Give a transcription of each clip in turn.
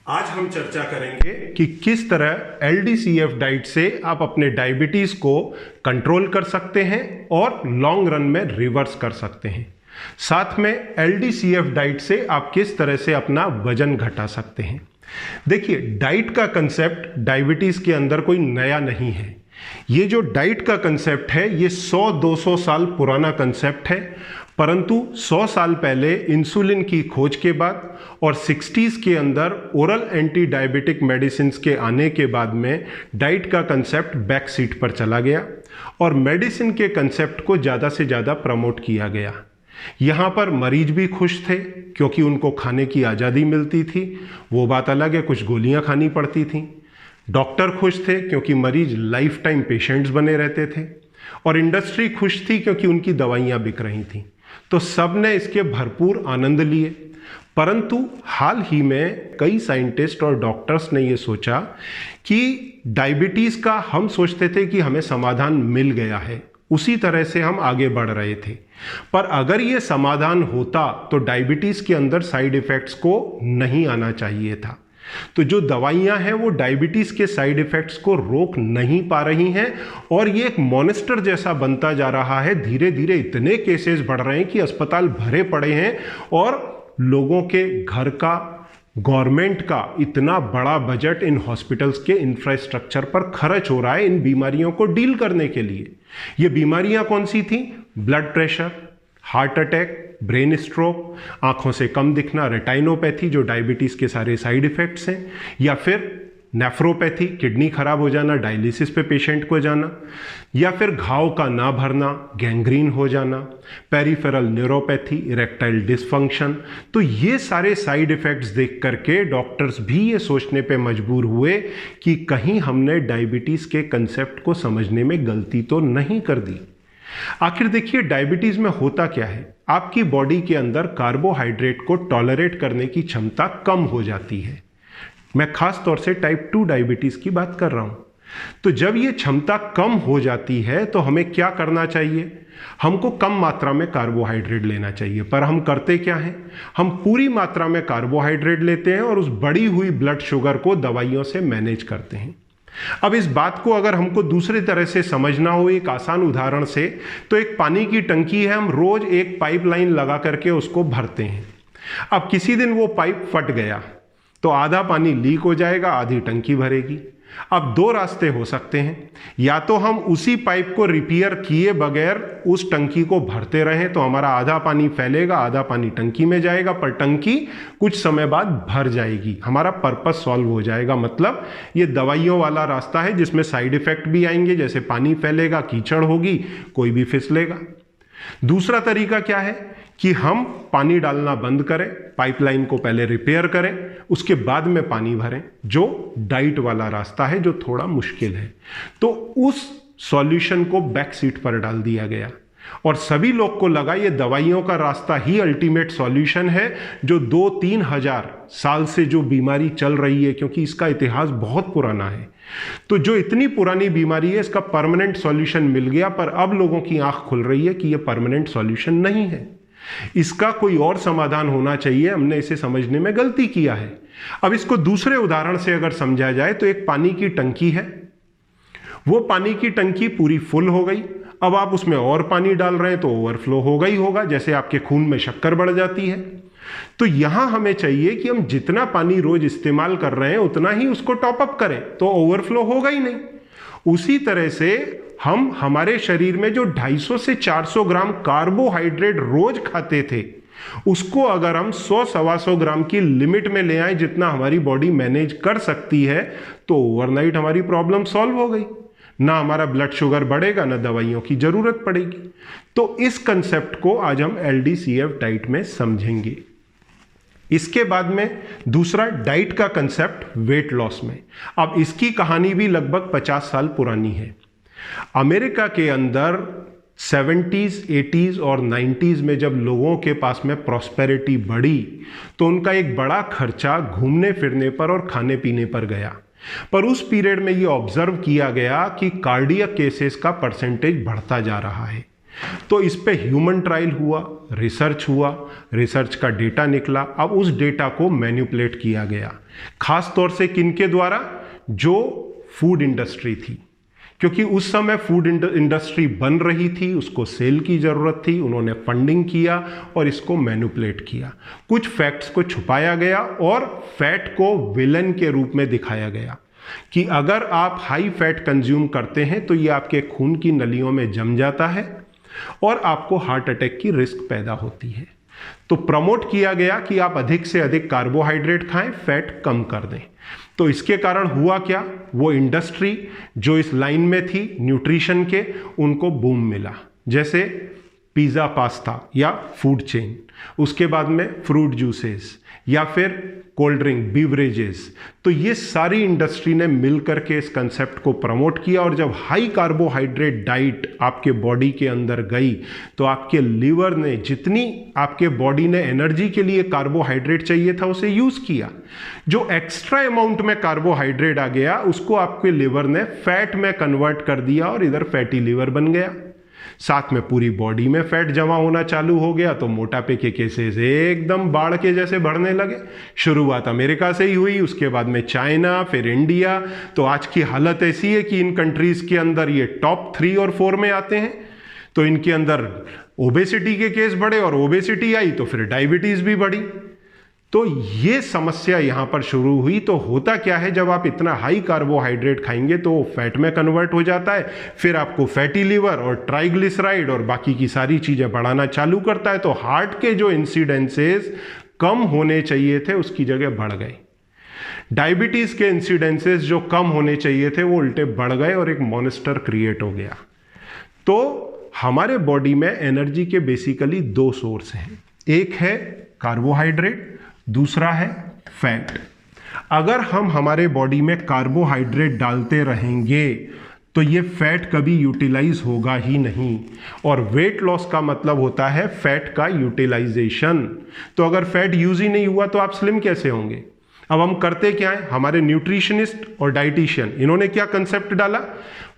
आज हम चर्चा करेंगे कि किस तरह LDCF डाइट से आप अपने डायबिटीज को कंट्रोल कर सकते हैं और लॉन्ग रन में रिवर्स कर सकते हैं। साथ में LDCF डाइट से आप किस तरह से अपना वजन घटा सकते हैं। देखिए, डाइट का कंसेप्ट डायबिटीज के अंदर कोई नया नहीं है। ये जो डाइट का कंसेप्ट है ये 100-200 साल पुराना कंसेप्ट है, परंतु 100 साल पहले इंसुलिन की खोज के बाद और 60s के अंदर ओरल एंटी डायबिटिक मेडिसिन के आने के बाद में डाइट का कंसेप्ट बैक सीट पर चला गया और मेडिसिन के कंसेप्ट को ज़्यादा से ज़्यादा प्रमोट किया गया। यहाँ पर मरीज भी खुश थे क्योंकि उनको खाने की आज़ादी मिलती थी, वो बात अलग है, कुछ गोलियाँ खानी पड़ती थीं। डॉक्टर खुश थे क्योंकि मरीज लाइफ टाइम पेशेंट्स बने रहते थे और इंडस्ट्री खुश थी क्योंकि उनकी दवाइयाँ बिक रही थीं। तो सब ने इसके भरपूर आनंद लिए। परंतु हाल ही में कई साइंटिस्ट और डॉक्टर्स ने ये सोचा कि डायबिटीज़ का हम सोचते थे कि हमें समाधान मिल गया है, उसी तरह से हम आगे बढ़ रहे थे। पर अगर ये समाधान होता तो डायबिटीज़ के अंदर साइड इफ़ेक्ट्स को नहीं आना चाहिए था। तो जो दवाइयां हैं वो डायबिटीज़ के साइड इफ़ेक्ट्स को रोक नहीं पा रही हैं और ये एक मॉन्स्टर जैसा बनता जा रहा है। धीरे धीरे इतने केसेस बढ़ रहे हैं कि अस्पताल भरे पड़े हैं और लोगों के घर का, गवर्नमेंट का इतना बड़ा बजट इन हॉस्पिटल्स के इंफ्रास्ट्रक्चर पर खर्च हो रहा है इन बीमारियों को डील करने के लिए। ये बीमारियां कौन सी थी? Blood pressure, heart attack, brain stroke, आंखों से कम दिखना, रेटाइनोपैथी जो डायबिटीज़ के सारे साइड इफ़ेक्ट्स हैं, या फिर नेफ्रोपैथी, किडनी खराब हो जाना, डायलिसिस पे पेशेंट को जाना, या फिर घाव का ना भरना, गैंग्रीन हो जाना, पेरिफेरल न्यूरोपैथी, इरेक्टाइल डिसफंक्शन। तो ये सारे साइड इफ़ेक्ट्स देख करके डॉक्टर्स भी ये सोचने पे मजबूर हुए कि कहीं हमने डायबिटीज़ के कंसेप्ट को समझने में गलती तो नहीं कर दी। आखिर देखिए, डायबिटीज़ में होता क्या है, आपकी बॉडी के अंदर कार्बोहाइड्रेट को टॉलरेट करने की क्षमता कम हो जाती है। मैं खास तौर से टाइप 2 डायबिटीज़ की बात कर रहा हूँ। तो जब ये क्षमता कम हो जाती है तो हमें क्या करना चाहिए? हमको कम मात्रा में कार्बोहाइड्रेट लेना चाहिए। पर हम करते क्या हैं? हम पूरी मात्रा में कार्बोहाइड्रेट लेते हैं और उस बढ़ी हुई ब्लड शुगर को दवाइयों से मैनेज करते हैं। अब इस बात को अगर हमको दूसरी तरह से समझना हो एक आसान उदाहरण से, तो एक पानी की टंकी है, हम रोज एक पाइपलाइन लगा करके उसको भरते हैं। अब किसी दिन वो पाइप फट गया तो आधा पानी लीक हो जाएगा, आधी टंकी भरेगी। अब दो रास्ते हो सकते हैं, या तो हम उसी पाइप को रिपेयर किए बगैर उस टंकी को भरते रहें तो हमारा आधा पानी फैलेगा, आधा पानी टंकी में जाएगा, पर टंकी कुछ समय बाद भर जाएगी, हमारा पर्पस सॉल्व हो जाएगा। मतलब ये दवाइयों वाला रास्ता है जिसमें साइड इफेक्ट भी आएंगे, जैसे पानी फैलेगा, कीचड़ होगी, कोई भी फिसलेगा। दूसरा तरीका क्या है कि हम पानी डालना बंद करें, पाइपलाइन को पहले रिपेयर करें, उसके बाद में पानी भरें, जो डाइट वाला रास्ता है, जो थोड़ा मुश्किल है। तो उस सॉल्यूशन को बैक सीट पर डाल दिया गया और सभी लोग को लगा ये दवाइयों का रास्ता ही अल्टीमेट सॉल्यूशन है, जो 2-3 हजार साल से जो बीमारी चल रही है, क्योंकि इसका इतिहास बहुत पुराना है। तो जो इतनी पुरानी बीमारी है इसका परमानेंट सॉल्यूशन मिल गया। पर अब लोगों की आंख खुल रही है कि यह परमानेंट सॉल्यूशन नहीं है, इसका कोई और समाधान होना चाहिए, हमने इसे समझने में गलती किया है। अब इसको दूसरे उदाहरण से अगर समझा जाए तो एक पानी की टंकी है, वो पानी की टंकी पूरी फुल हो गई, अब आप उसमें और पानी डाल रहे हैं तो ओवरफ्लो होगा ही होगा, जैसे आपके खून में शक्कर बढ़ जाती है। तो यहां हमें चाहिए कि हम जितना पानी रोज इस्तेमाल कर रहे हैं उतना ही उसको टॉप अप करें, तो ओवरफ्लो होगा ही नहीं। उसी तरह से हम हमारे शरीर में जो 250 से 400 ग्राम कार्बोहाइड्रेट रोज खाते थे, उसको अगर हम 100-125 ग्राम की लिमिट में ले आए, जितना हमारी बॉडी मैनेज कर सकती है, तो ओवरनाइट हमारी प्रॉब्लम सॉल्व हो गई। ना हमारा ब्लड शुगर बढ़ेगा, ना दवाइयों की जरूरत पड़ेगी। तो इस कंसेप्ट को आज हम LDCF डाइट में समझेंगे। इसके बाद में दूसरा डाइट का कंसेप्ट वेट लॉस में। अब इसकी कहानी भी लगभग 50 साल पुरानी है। अमेरिका के अंदर 70s, 80s और 90s में जब लोगों के पास में प्रॉस्पेरिटी बढ़ी तो उनका एक बड़ा खर्चा घूमने फिरने पर और खाने पीने पर गया। पर उस पीरियड में ये ऑब्जर्व किया गया कि कार्डियक केसेस का परसेंटेज बढ़ता जा रहा है। तो इस पे ह्यूमन ट्रायल हुआ, रिसर्च का डेटा निकला। अब उस डेटा को मैनिपुलेट किया गया खास तौर से किनके द्वारा? जो फूड इंडस्ट्री थी, क्योंकि उस समय फूड इंडस्ट्री बन रही थी, उसको सेल की ज़रूरत थी, उन्होंने फंडिंग किया और इसको मैनिपुलेट किया। कुछ फैक्ट्स को छुपाया गया और फैट को विलन के रूप में दिखाया गया कि अगर आप हाई फैट कंज्यूम करते हैं तो ये आपके खून की नलियों में जम जाता है और आपको हार्ट अटैक की रिस्क पैदा होती है। तो प्रमोट किया गया कि आप अधिक से अधिक कार्बोहाइड्रेट खाएं, फैट कम कर दें। तो इसके कारण हुआ क्या? वो इंडस्ट्री जो इस लाइन में थी न्यूट्रिशन के, उनको बूम मिला। जैसे पिज़्ज़ा, पास्ता या फूड चेन, उसके बाद में फ्रूट जूसेस या फिर कोल्ड ड्रिंक, बीवरेजेस। तो ये सारी इंडस्ट्री ने मिल करके इस कंसेप्ट को प्रमोट किया और जब हाई कार्बोहाइड्रेट डाइट आपके बॉडी के अंदर गई तो आपके लीवर ने जितनी आपके बॉडी ने एनर्जी के लिए कार्बोहाइड्रेट चाहिए था उसे यूज किया। जो एक्स्ट्रा अमाउंट में कार्बोहाइड्रेट आ गया उसको आपके लिवर ने फैट में कन्वर्ट कर दिया और इधर फैटी लिवर बन गया। साथ में पूरी बॉडी में फैट जमा होना चालू हो गया तो मोटापे के केसेस एकदम बाढ़ के जैसे बढ़ने लगे। शुरुआत अमेरिका से ही हुई, उसके बाद में चाइना, फिर इंडिया। तो आज की हालत ऐसी है कि इन कंट्रीज के अंदर ये टॉप 3 और 4 में आते हैं। तो इनके अंदर ओबेसिटी के केस बढ़े और ओबेसिटी आई तो फिर डायबिटीज भी बढ़ी। तो ये समस्या यहां पर शुरू हुई। तो होता क्या है, जब आप इतना हाई कार्बोहाइड्रेट खाएंगे तो फैट में कन्वर्ट हो जाता है, फिर आपको फैटी लिवर और ट्राइग्लिसराइड और बाकी की सारी चीजें बढ़ाना चालू करता है। तो हार्ट के जो इंसिडेंसेस कम होने चाहिए थे उसकी जगह बढ़ गए। डायबिटीज के इंसिडेंसेस जो कम होने चाहिए थे वो उल्टे बढ़ गए और एक मॉन्स्टर क्रिएट हो गया। तो हमारे बॉडी में एनर्जी के बेसिकली 2 सोर्स हैं, एक है कार्बोहाइड्रेट, दूसरा है फैट। अगर हम हमारे बॉडी में कार्बोहाइड्रेट डालते रहेंगे तो ये फैट कभी यूटिलाइज होगा ही नहीं। और वेट लॉस का मतलब होता है फैट का यूटिलाइजेशन। तो अगर फैट यूज ही नहीं हुआ तो आप स्लिम कैसे होंगे? अब हम करते क्या है, हमारे न्यूट्रिशनिस्ट और डाइटिशियन इन्होंने क्या कंसेप्ट डाला,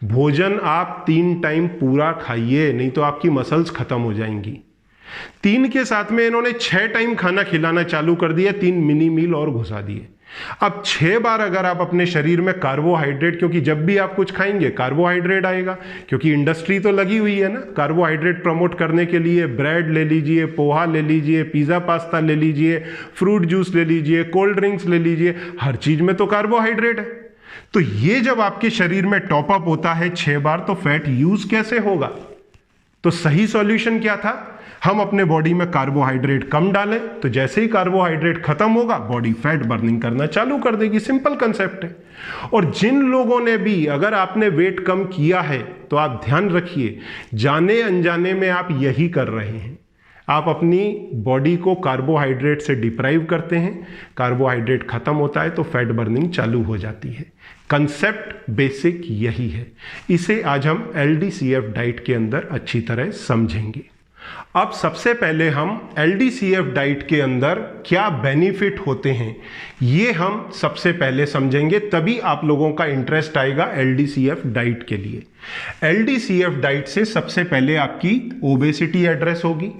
भोजन आप 3 टाइम पूरा खाइए, नहीं तो आपकी मसल्स खत्म हो जाएंगी। 3 के साथ में इन्होंने 6 टाइम खाना खिलाना चालू कर दिया, 3 मिनी मील और घुसा दिए। अब 6 बार अगर आप अपने शरीर में कार्बोहाइड्रेट, क्योंकि जब भी आप कुछ खाएंगे कार्बोहाइड्रेट आएगा, क्योंकि इंडस्ट्री तो लगी हुई है ना कार्बोहाइड्रेट प्रमोट करने के लिए। ब्रेड ले लीजिए, पोहा ले लीजिए, पिज़्ज़ा पास्ता ले लीजिए, फ्रूट जूस ले लीजिए, कोल्ड ड्रिंक्स ले लीजिए, हर चीज में तो कार्बोहाइड्रेट है। तो ये जब आपके शरीर में टॉपअप होता है 6 बार तो फैट यूज कैसे होगा? तो सही सॉल्यूशन क्या था, हम अपने बॉडी में कार्बोहाइड्रेट कम डालें, तो जैसे ही कार्बोहाइड्रेट खत्म होगा बॉडी फैट बर्निंग करना चालू कर देगी। सिंपल कंसेप्ट है। और जिन लोगों ने भी, अगर आपने वेट कम किया है तो आप ध्यान रखिए, जाने अनजाने में आप यही कर रहे हैं। आप अपनी बॉडी को कार्बोहाइड्रेट से डिप्राइव करते हैं, कार्बोहाइड्रेट खत्म होता है तो फैट बर्निंग चालू हो जाती है। कंसेप्ट बेसिक यही है। इसे आज हम LDCF डाइट के अंदर अच्छी तरह समझेंगे। अब सबसे पहले हम LDCF डाइट के अंदर क्या बेनिफिट होते हैं ये हम सबसे पहले समझेंगे, तभी आप लोगों का इंटरेस्ट आएगा LDCF डाइट के लिए। LDCF डाइट से सबसे पहले आपकी ओबेसिटी एड्रेस होगी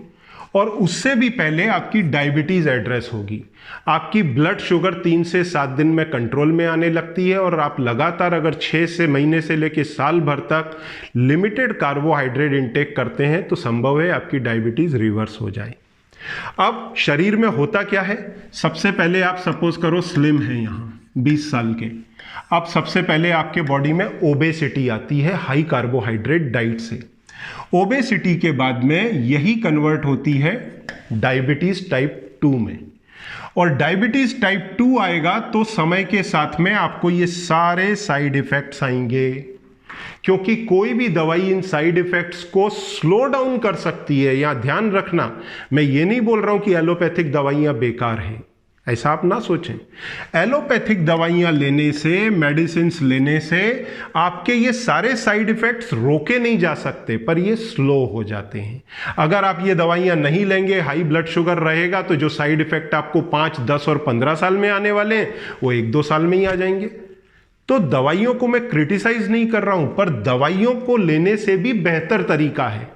और उससे भी पहले आपकी डायबिटीज एड्रेस होगी। आपकी ब्लड शुगर 3 से 7 दिन में कंट्रोल में आने लगती है और आप लगातार अगर 6 से महीने से लेकर साल भर तक लिमिटेड कार्बोहाइड्रेट इंटेक करते हैं तो संभव है आपकी डायबिटीज रिवर्स हो जाए। अब शरीर में होता क्या है, सबसे पहले आप सपोज करो स्लिम है यहाँ 20 साल के, अब सबसे पहले आपके बॉडी में ओबेसिटी आती है हाई कार्बोहाइड्रेट डाइट से। ओबेसिटी के बाद में यही कन्वर्ट होती है डायबिटीज टाइप 2 में, और डायबिटीज टाइप 2 आएगा तो समय के साथ में आपको ये सारे साइड इफेक्ट्स आएंगे, क्योंकि कोई भी दवाई इन साइड इफेक्ट्स को स्लो डाउन कर सकती है। यहां ध्यान रखना, मैं ये नहीं बोल रहा हूं कि एलोपैथिक दवाइयां बेकार हैं, ऐसा आप ना सोचें। एलोपैथिक दवाइयां लेने से, मेडिसिन लेने से आपके ये सारे साइड इफेक्ट्स रोके नहीं जा सकते, पर ये स्लो हो जाते हैं। अगर आप ये दवाइयां नहीं लेंगे, हाई ब्लड शुगर रहेगा, तो जो साइड इफेक्ट आपको 5, 10 और 15 साल में आने वाले हैं वो 1-2 साल में ही आ जाएंगे। तो दवाइयों को मैं क्रिटिसाइज नहीं कर रहा हूं, पर दवाइयों को लेने से भी बेहतर तरीका है।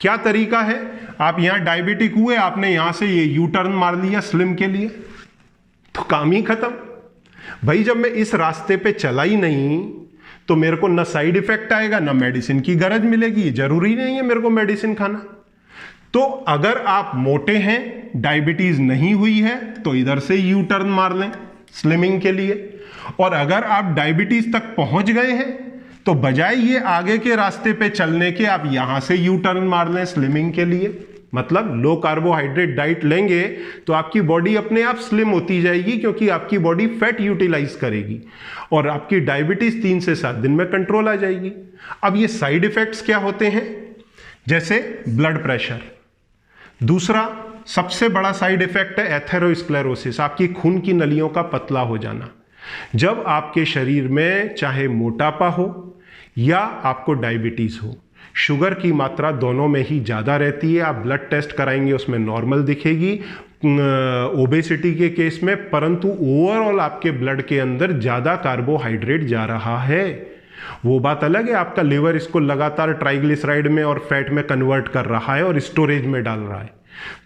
क्या तरीका है, आप यहां डायबिटिक हुए, आपने यहां से ये यू टर्न मार लिया स्लिम के लिए, तो काम ही खत्म। भाई जब मैं इस रास्ते पे चला ही नहीं तो मेरे को ना साइड इफेक्ट आएगा, ना मेडिसिन की गरज मिलेगी। जरूरी नहीं है मेरे को मेडिसिन खाना। तो अगर आप मोटे हैं, डायबिटीज नहीं हुई है, तो इधर से यू टर्न मार लें स्लिमिंग के लिए। और अगर आप डायबिटीज तक पहुंच गए हैं तो बजाय ये आगे के रास्ते पे चलने के आप यहां से यू टर्न मार लें स्लिमिंग के लिए। मतलब लो कार्बोहाइड्रेट डाइट लेंगे तो आपकी बॉडी अपने आप स्लिम होती जाएगी, क्योंकि आपकी बॉडी फैट यूटिलाइज करेगी और आपकी डायबिटीज 3 से 7 दिन में कंट्रोल आ जाएगी। अब ये साइड इफेक्ट्स क्या होते हैं? जैसे ब्लड प्रेशर। दूसरा सबसे बड़ा साइड इफेक्ट है एथेरोस्क्लेरोसिस, आपकी खून की नलियों का पतला हो जाना। जब आपके शरीर में चाहे मोटापा हो या आपको डायबिटीज हो, शुगर की मात्रा दोनों में ही ज़्यादा रहती है। आप ब्लड टेस्ट कराएंगे उसमें नॉर्मल दिखेगी ओबेसिटी के केस में, परंतु ओवरऑल आपके ब्लड के अंदर ज़्यादा कार्बोहाइड्रेट जा रहा है। वो बात अलग है, आपका लिवर इसको लगातार ट्राइग्लिसराइड में और फैट में कन्वर्ट कर रहा है और स्टोरेज में डाल रहा है।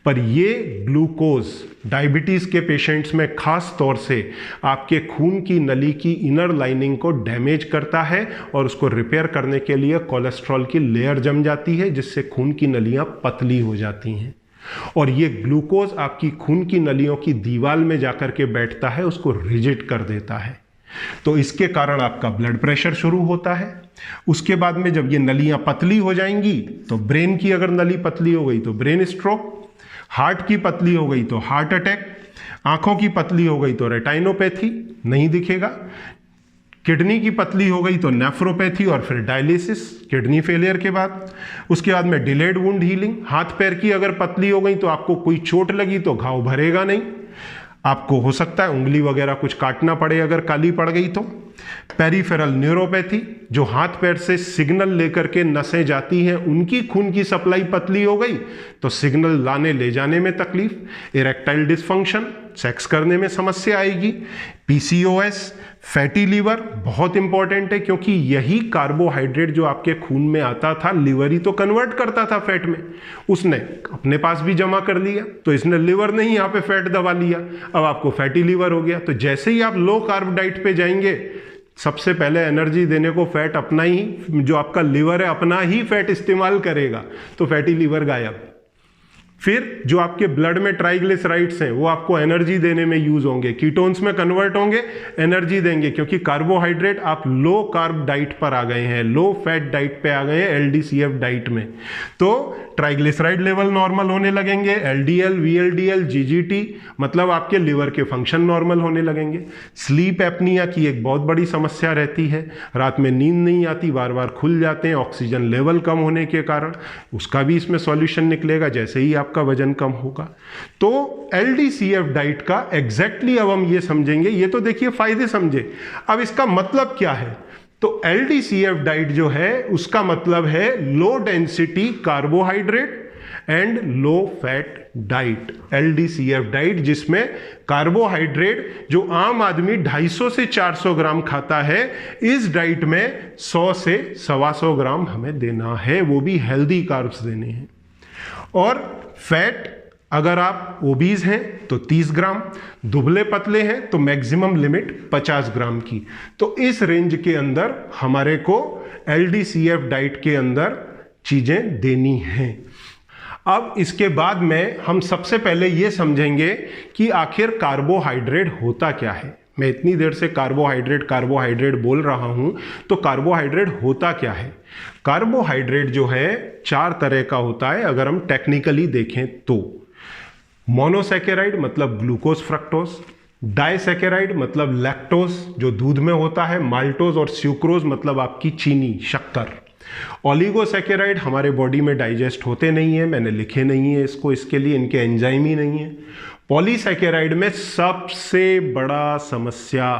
पर ये ग्लूकोज डायबिटीज के पेशेंट्स में खास तौर से आपके खून की नली की इनर लाइनिंग को डैमेज करता है और उसको रिपेयर करने के लिए कोलेस्ट्रॉल की लेयर जम जाती है, जिससे खून की नलियां पतली हो जाती हैं। और ये ग्लूकोज आपकी खून की नलियों की दीवार में जाकर के बैठता है, उसको रिजिड कर देता है। तो इसके कारण आपका ब्लड प्रेशर शुरू होता है। उसके बाद में जब ये नलियां पतली हो जाएंगी तो ब्रेन की अगर नली पतली हो गई तो ब्रेन स्ट्रोक, हार्ट की पतली हो गई तो हार्ट अटैक, आंखों की पतली हो गई तो रेटाइनोपैथी नहीं दिखेगा, किडनी की पतली हो गई तो नेफ्रोपैथी और फिर डायलिसिस किडनी फेलियर के बाद। उसके बाद में डिलेड वुंड हीलिंग, हाथ पैर की अगर पतली हो गई तो आपको कोई चोट लगी तो घाव भरेगा नहीं, आपको हो सकता है उंगली वगैरह कुछ काटना पड़े अगर काली पड़ गई तो। पेरिफेरल न्यूरोपैथी, जो हाथ पैर से सिग्नल लेकर के नसें जाती हैं, उनकी खून की सप्लाई पतली हो गई तो सिग्नल लाने ले जाने में तकलीफ। इरेक्टाइल डिसफंक्शन, सेक्स करने में समस्या आएगी। पीसीओएस, फैटी लीवर बहुत इंपॉर्टेंट है, क्योंकि यही कार्बोहाइड्रेट जो आपके खून में आता था लिवर ही तो कन्वर्ट करता था फैट में, उसने अपने पास भी जमा कर लिया, तो इसने लिवर नहीं यहाँ पे फैट दबा लिया, अब आपको फैटी लीवर हो गया। तो जैसे ही आप लो कार्ब डाइट पे जाएंगे, सबसे पहले एनर्जी देने को फैट अपना ही, जो आपका लिवर है अपना ही फैट इस्तेमाल करेगा, तो फैटी लीवर गायब। फिर जो आपके ब्लड में ट्राइग्लिसराइड्स हैं वो आपको एनर्जी देने में यूज होंगे, कीटोन्स में कन्वर्ट होंगे, एनर्जी देंगे, क्योंकि कार्बोहाइड्रेट आप लो कार्ब डाइट पर आ गए हैं, लो फैट डाइट पे आ गए हैं, एलडीसीएफ डाइट में। तो ट्राइग्लिसराइड लेवल नॉर्मल होने लगेंगे, एलडीएल, वीएलडीएल, जीजीटी, मतलब आपके लिवर के फंक्शन नॉर्मल होने लगेंगे। स्लीप एपनिया की एक बहुत बड़ी समस्या रहती है, रात में नींद नहीं आती, बार बार खुल जाते हैं ऑक्सीजन लेवल कम होने के कारण, उसका भी इसमें सॉल्यूशन निकलेगा जैसे ही आपका वजन कम होगा। तो एलडीसीएफ डाइट का एग्जैक्टली अब हम ये समझेंगे, ये तो देखिए फायदे समझे, अब इसका मतलब क्या है। तो एलडीसीएफ डाइट जो है उसका मतलब है low density carbohydrate and low fat diet. LDCF diet जिसमें कार्बोहाइड्रेट जो आम आदमी 250 से 400 ग्राम खाता है, इस डाइट में 100 से 125 ग्राम हमें देना है, वो भी हेल्दी कार्ब्स देने हैं। और फैट अगर आप ओबीज हैं तो 30 ग्राम, दुबले पतले हैं तो मैक्सिमम लिमिट 50 ग्राम की। तो इस रेंज के अंदर हमारे को एलडीसीएफ डाइट के अंदर चीजें देनी हैं। अब इसके बाद में हम सबसे पहले ये समझेंगे कि आखिर कार्बोहाइड्रेट होता क्या है। मैं इतनी देर से कार्बोहाइड्रेट बोल रहा हूं, तो कार्बोहाइड्रेट होता क्या है। कार्बोहाइड्रेट जो है 4 तरह का होता है अगर हम टेक्निकली देखें तो। मोनोसैकेराइड मतलब ग्लूकोज फ्रक्टोज, डाइसैकेराइड मतलब लैक्टोज जो दूध में होता है, माल्टोज और स्यूक्रोज मतलब आपकी चीनी शक्कर। ओलिगोसैकेराइड हमारे बॉडी में डाइजेस्ट होते नहीं है, मैंने लिखे नहीं है इसको, इसके लिए इनके एंजाइम ही नहीं है। पॉलीसैकेराइड में सबसे बड़ा समस्या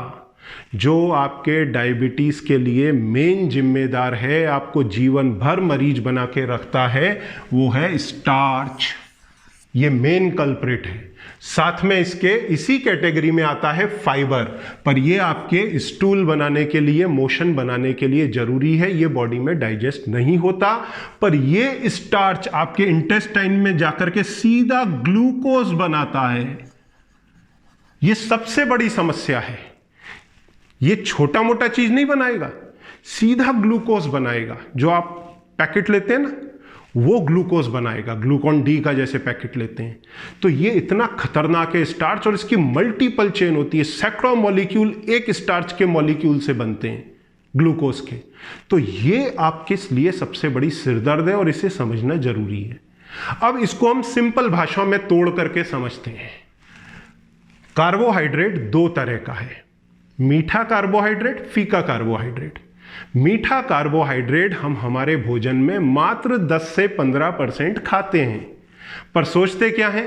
जो आपके डायबिटीज के लिए मेन जिम्मेदार है, आपको जीवन भर मरीज बना के रखता है, वो है स्टार्च। ये मेन कल्प्रिट है। साथ में इसके इसी कैटेगरी में आता है फाइबर, पर ये आपके स्टूल बनाने के लिए, मोशन बनाने के लिए जरूरी है, ये बॉडी में डाइजेस्ट नहीं होता। पर ये स्टार्च आपके इंटेस्टाइन में जाकर के सीधा ग्लूकोज बनाता है। ये सबसे बड़ी समस्या है ये छोटा मोटा चीज नहीं बनाएगा, सीधा ग्लूकोज बनाएगा। जो आप पैकेट लेते हैं ना, वो ग्लूकोज बनाएगा, ग्लूकॉन डी का जैसे पैकेट लेते हैं। तो ये इतना खतरनाक है स्टार्च, और इसकी मल्टीपल चेन होती है, सैकड़ों मॉलिक्यूल एक स्टार्च के मॉलिक्यूल से बनते हैं, ग्लूकोज के। तो ये आपके लिए सबसे बड़ी सिरदर्द है और इसे समझना जरूरी है। अब इसको हम सिंपल भाषा में तोड़ करके समझते हैं। कार्बोहाइड्रेट दो तरह का है, मीठा कार्बोहाइड्रेट, फीका कार्बोहाइड्रेट। मीठा कार्बोहाइड्रेट हम हमारे भोजन में मात्र 10 से 15% खाते हैं, पर सोचते क्या है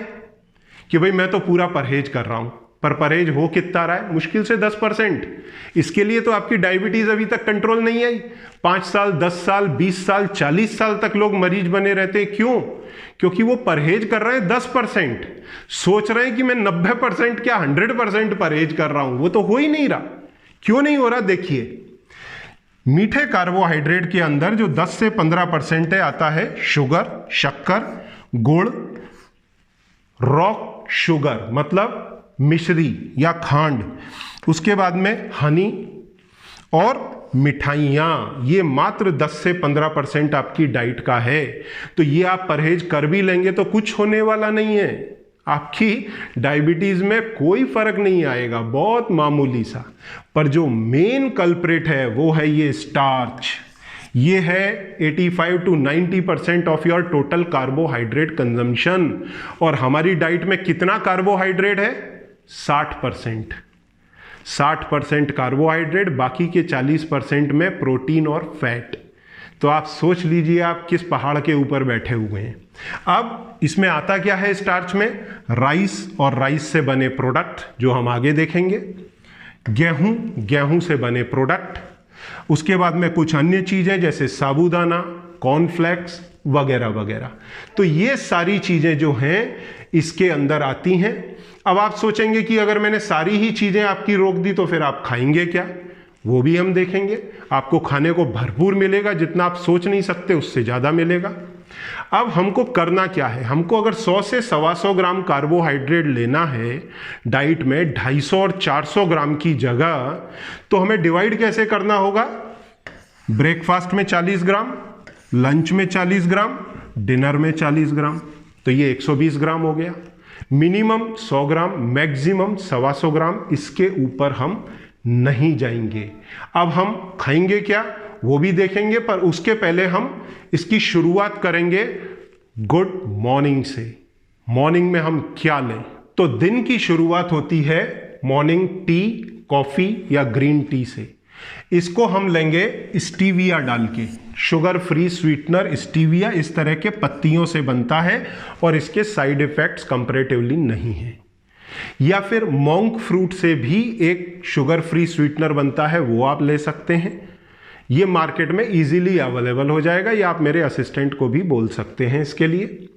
कि भाई मैं तो पूरा परहेज कर रहा हूं, पर परहेज हो कितना रहा है? मुश्किल से 10%। इसके लिए तो आपकी डायबिटीज अभी तक कंट्रोल नहीं आई। 5 साल, 10 साल, 20 साल, 40 साल तक लोग मरीज बने रहते हैं। क्यों? क्योंकि वो परहेज कर रहे हैं 10%, सोच रहे हैं कि मैं 90% क्या 100% परहेज कर रहा हूं। वो तो हो ही नहीं रहा। क्यों नहीं हो रहा? देखिए, मीठे कार्बोहाइड्रेट के अंदर जो 10 से 15% है, आता है शुगर, शक्कर, गुड़, रॉक शुगर मतलब मिश्री या खांड, उसके बाद में हनी और मिठाइयाँ। ये मात्र 10 से 15% आपकी डाइट का है। तो ये आप परहेज कर भी लेंगे तो कुछ होने वाला नहीं है, आपकी डायबिटीज में कोई फर्क नहीं आएगा, बहुत मामूली सा। पर जो मेन कल्प्रिट है वो है ये स्टार्च। ये है 85 to 90% of your total carbohydrate consumption. और हमारी डाइट में कितना कार्बोहाइड्रेट है? 60%। 60% कार्बोहाइड्रेट, बाकी के 40% में प्रोटीन और फैट। तो आप सोच लीजिए आप किस पहाड़ के ऊपर बैठे हुए हैं। अब इसमें आता क्या है स्टार्च में? राइस और राइस से बने प्रोडक्ट जो हम आगे देखेंगे, गेहूं, गेहूं से बने प्रोडक्ट, उसके बाद में कुछ अन्य चीजें जैसे साबूदाना, कॉर्नफ्लेक्स वगैरह वगैरह। तो ये सारी चीजें जो हैं इसके अंदर आती हैं। अब आप सोचेंगे कि अगर मैंने सारी ही चीजें आपकी रोक दी तो फिर आप खाएंगे क्या? वो भी हम देखेंगे। आपको खाने को भरपूर मिलेगा, जितना आप सोच नहीं सकते उससे ज्यादा मिलेगा। अब हमको करना क्या है? हमको अगर 100 से 125 ग्राम कार्बोहाइड्रेट लेना है डाइट में 250 और 400 ग्राम की जगह, तो हमें डिवाइड कैसे करना होगा? ब्रेकफास्ट में 40 ग्राम, लंच में 40 ग्राम, डिनर में 40 ग्राम, तो ये 120 ग्राम हो गया। मिनिमम 100 ग्राम, मैक्सिमम 125 ग्राम, इसके ऊपर हम नहीं जाएंगे। अब हम खाएंगे क्या वो भी देखेंगे, पर उसके पहले हम इसकी शुरुआत करेंगे गुड मॉर्निंग से। मॉर्निंग में हम क्या लें? तो दिन की शुरुआत होती है मॉर्निंग टी, कॉफी या ग्रीन टी से। इसको हम लेंगे स्टीविया डाल के, शुगर फ्री स्वीटनर स्टीविया इस तरह के पत्तियों से बनता है और इसके साइड इफेक्ट्स कंपैरेटिवली नहीं है। या फिर मोंक फ्रूट से भी एक शुगर फ्री स्वीटनर बनता है, वो आप ले सकते हैं। ये मार्केट में इजीली अवेलेबल हो जाएगा, या आप मेरे असिस्टेंट को भी बोल सकते हैं इसके लिए।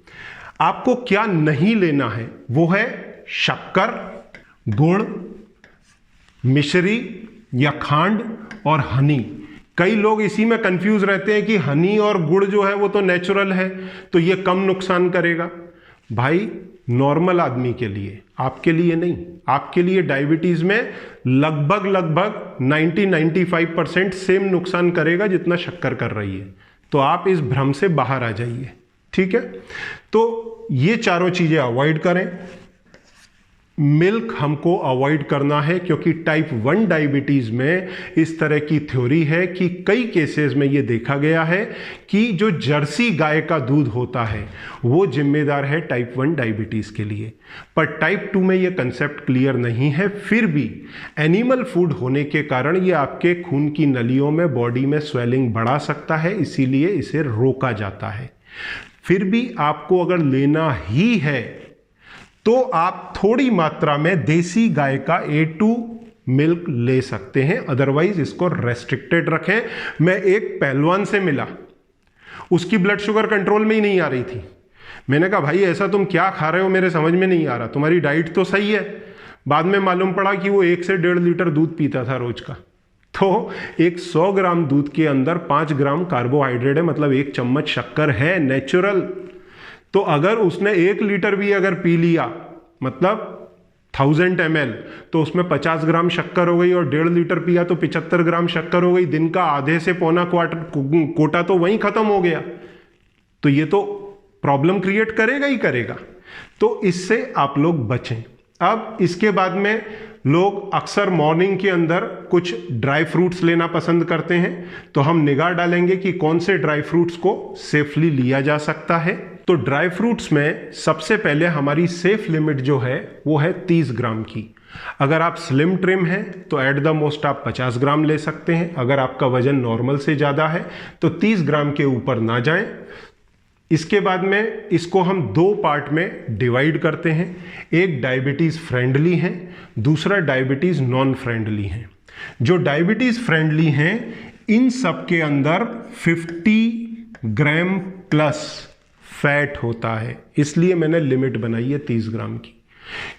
आपको क्या नहीं लेना है वो है शक्कर, गुड़, मिश्री या खांड और हनी। कई लोग इसी में कंफ्यूज रहते हैं कि हनी और गुड़ जो है वो तो नेचुरल है तो ये कम नुकसान करेगा। भाई नॉर्मल आदमी के लिए, आपके लिए नहीं। आपके लिए डायबिटीज में लगभग 90-95% सेम नुकसान करेगा जितना शक्कर कर रही है। तो आप इस भ्रम से बाहर आ जाइए, ठीक है। तो ये चारों चीजें अवॉइड करें। मिल्क हमको अवॉइड करना है क्योंकि टाइप 1 डायबिटीज में इस तरह की थ्योरी है कि कई केसेस में ये देखा गया है कि जो जर्सी गाय का दूध होता है वो जिम्मेदार है टाइप 1 डायबिटीज के लिए। पर टाइप 2 में ये कंसेप्ट क्लियर नहीं है। फिर भी एनिमल फूड होने के कारण ये आपके खून की नलियों में, बॉडी में स्वेलिंग बढ़ा सकता है, इसीलिए इसे रोका जाता है। फिर भी आपको अगर लेना ही है तो आप थोड़ी मात्रा में देसी गाय का A2 मिल्क ले सकते हैं, अदरवाइज इसको रेस्ट्रिक्टेड रखें। मैं एक पहलवान से मिला, उसकी ब्लड शुगर कंट्रोल में ही नहीं आ रही थी। मैंने कहा भाई ऐसा तुम क्या खा रहे हो, मेरे समझ में नहीं आ रहा, तुम्हारी डाइट तो सही है। बाद में मालूम पड़ा कि वो 1 से 1.5 लीटर दूध पीता था रोज का। तो एक 100 ग्राम दूध के अंदर 5 ग्राम कार्बोहाइड्रेट है, मतलब 1 चम्मच शक्कर है नेचुरल। तो अगर उसने 1 लीटर भी अगर पी लिया, मतलब 1000 ml, तो उसमें 50 ग्राम शक्कर हो गई, और 1.5 लीटर पिया तो 75 ग्राम शक्कर हो गई। दिन का आधे से पौना कोटा तो वहीं खत्म हो गया। तो ये तो प्रॉब्लम क्रिएट करेगा ही करेगा। तो इससे आप लोग बचें। अब इसके बाद में लोग अक्सर मॉर्निंग के अंदर कुछ ड्राई फ्रूट्स लेना पसंद करते हैं, तो हम निगाह डालेंगे कि कौन से ड्राई फ्रूट्स को सेफली लिया जा सकता है। तो ड्राई फ्रूट्स में सबसे पहले हमारी सेफ लिमिट जो है वो है 30 ग्राम की। अगर आप स्लिम ट्रिम हैं तो एट द मोस्ट आप 50 ग्राम ले सकते हैं। अगर आपका वजन नॉर्मल से ज़्यादा है तो 30 ग्राम के ऊपर ना जाएं। इसके बाद में इसको हम 2 पार्ट में डिवाइड करते हैं। एक डायबिटीज़ फ्रेंडली है, दूसरा डायबिटीज़ नॉन फ्रेंडली है। जो डायबिटीज़ फ्रेंडली हैं इन सब के अंदर 50 ग्राम प्लस फैट होता है, इसलिए मैंने लिमिट बनाई है 30 ग्राम की।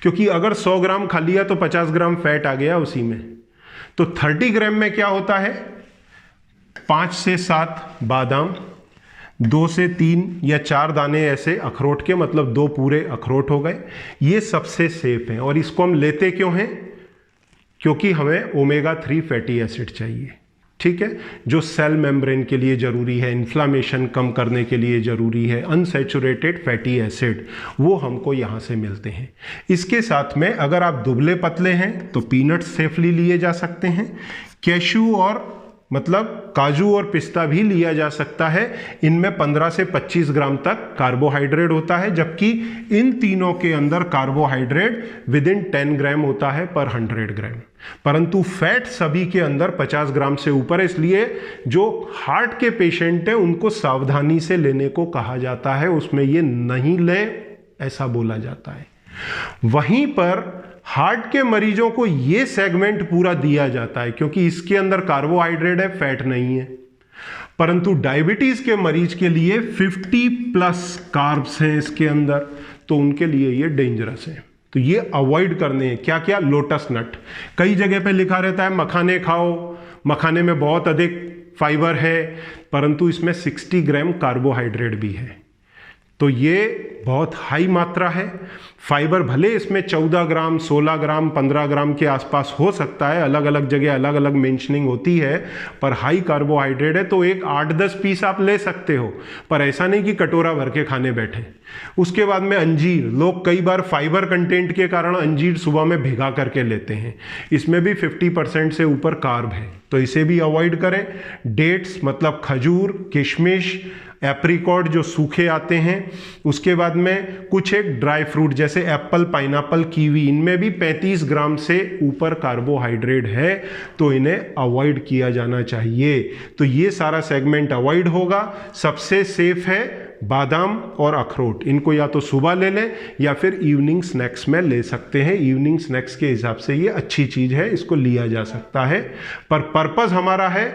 क्योंकि अगर 100 ग्राम खा लिया तो 50 ग्राम फैट आ गया उसी में। तो 30 ग्राम में क्या होता है, 5 से 7 बादाम, 2 से 3 या 4 दाने ऐसे अखरोट के, मतलब 2 पूरे अखरोट हो गए। ये सबसे सेफ हैं। और इसको हम लेते क्यों हैं, क्योंकि हमें ओमेगा 3 फैटी एसिड चाहिए, ठीक है, जो सेल मेम्ब्रेन के लिए जरूरी है, इन्फ्लामेशन कम करने के लिए जरूरी है। अनसैचुरेटेड फैटी एसिड वो हमको यहाँ से मिलते हैं। इसके साथ में अगर आप दुबले पतले हैं तो पीनट्स सेफली लिए जा सकते हैं। कैशू और मतलब काजू और पिस्ता भी लिया जा सकता है। इनमें 15 से 25 ग्राम तक कार्बोहाइड्रेट होता है, जबकि इन तीनों के अंदर कार्बोहाइड्रेट विदिन 10 ग्राम होता है पर 100 ग्राम। परंतु फैट सभी के अंदर 50 ग्राम से ऊपर है, इसलिए जो हार्ट के पेशेंट हैं उनको सावधानी से लेने को कहा जाता है, उसमें ये नहीं लें ऐसा बोला जाता है। वहीं पर हार्ट के मरीजों को ये सेगमेंट पूरा दिया जाता है क्योंकि इसके अंदर कार्बोहाइड्रेट है, फैट नहीं है। परंतु डायबिटीज के मरीज के लिए 50 प्लस कार्ब्स हैं इसके अंदर, तो उनके लिए ये डेंजरस है। तो ये अवॉइड करने हैं। क्या क्या, लोटस नट, कई जगह पे लिखा रहता है मखाने खाओ, मखाने में बहुत अधिक फाइबर है, परंतु इसमें 60 ग्राम कार्बोहाइड्रेट भी है। तो ये बहुत हाई मात्रा है। फाइबर भले इसमें 14 ग्राम, 16 ग्राम, 15 ग्राम के आसपास हो सकता है, अलग अलग जगह अलग अलग मेंशनिंग होती है, पर हाई कार्बोहाइड्रेट है। तो एक 8-10 पीस आप ले सकते हो, पर ऐसा नहीं कि कटोरा भर के खाने बैठे। उसके बाद में अंजीर, लोग कई बार फाइबर कंटेंट के कारण अंजीर सुबह में भिगा करके लेते हैं, इसमें भी 50% से ऊपर कार्ब है, तो इसे भी अवॉइड करें। डेट्स मतलब खजूर, किशमिश, एप्रिकॉट जो सूखे आते हैं, उसके बाद में कुछ एक ड्राई फ्रूट जैसे एप्पल, पाइनएप्पल, कीवी, इनमें भी 35 ग्राम से ऊपर कार्बोहाइड्रेट है, तो इन्हें अवॉइड किया जाना चाहिए। तो ये सारा सेगमेंट अवॉइड होगा। सबसे सेफ है बादाम और अखरोट, इनको या तो सुबह ले लें या फिर इवनिंग स्नैक्स में ले सकते हैं। इवनिंग स्नैक्स के हिसाब से ये अच्छी चीज़ है, इसको लिया जा सकता है। पर पर्पस हमारा है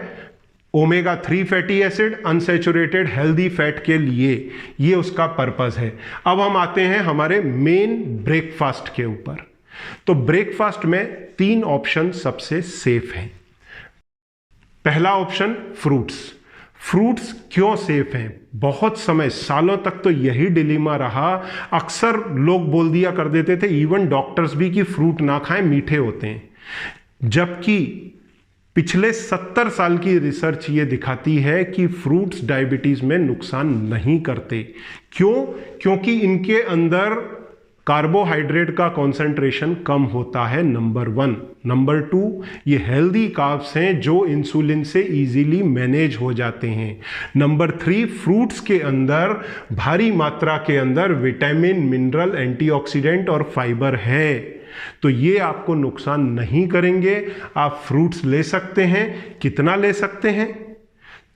omega 3 fatty acid, unsaturated healthy fat के लिए, ये उसका पर्पस है। अब हम आते हैं हमारे मेन ब्रेकफास्ट के ऊपर। तो ब्रेकफास्ट में 3 ऑप्शन सबसे सेफ हैं। पहला ऑप्शन फ्रूट्स। फ्रूट्स क्यों सेफ हैं? बहुत समय, सालों तक तो यही डिलेमा रहा। अक्सर लोग बोल दिया कर देते थे, इवन डॉक्टर्स भी, कि फ्रूट ना खाएं, मीठे होते हैं। जबकि पिछले 70 साल की रिसर्च ये दिखाती है कि फ्रूट्स डायबिटीज में नुकसान नहीं करते। क्यों? क्योंकि इनके अंदर कार्बोहाइड्रेट का कॉन्सेंट्रेशन कम होता है, नंबर 1। नंबर 2, ये हेल्दी कार्ब्स हैं जो इंसुलिन से इजीली मैनेज हो जाते हैं। नंबर 3, फ्रूट्स के अंदर भारी मात्रा के अंदर विटामिन, मिनरल, एंटीऑक्सीडेंट और फाइबर है, तो ये आपको नुकसान नहीं करेंगे। आप फ्रूट्स ले सकते हैं। कितना ले सकते हैं?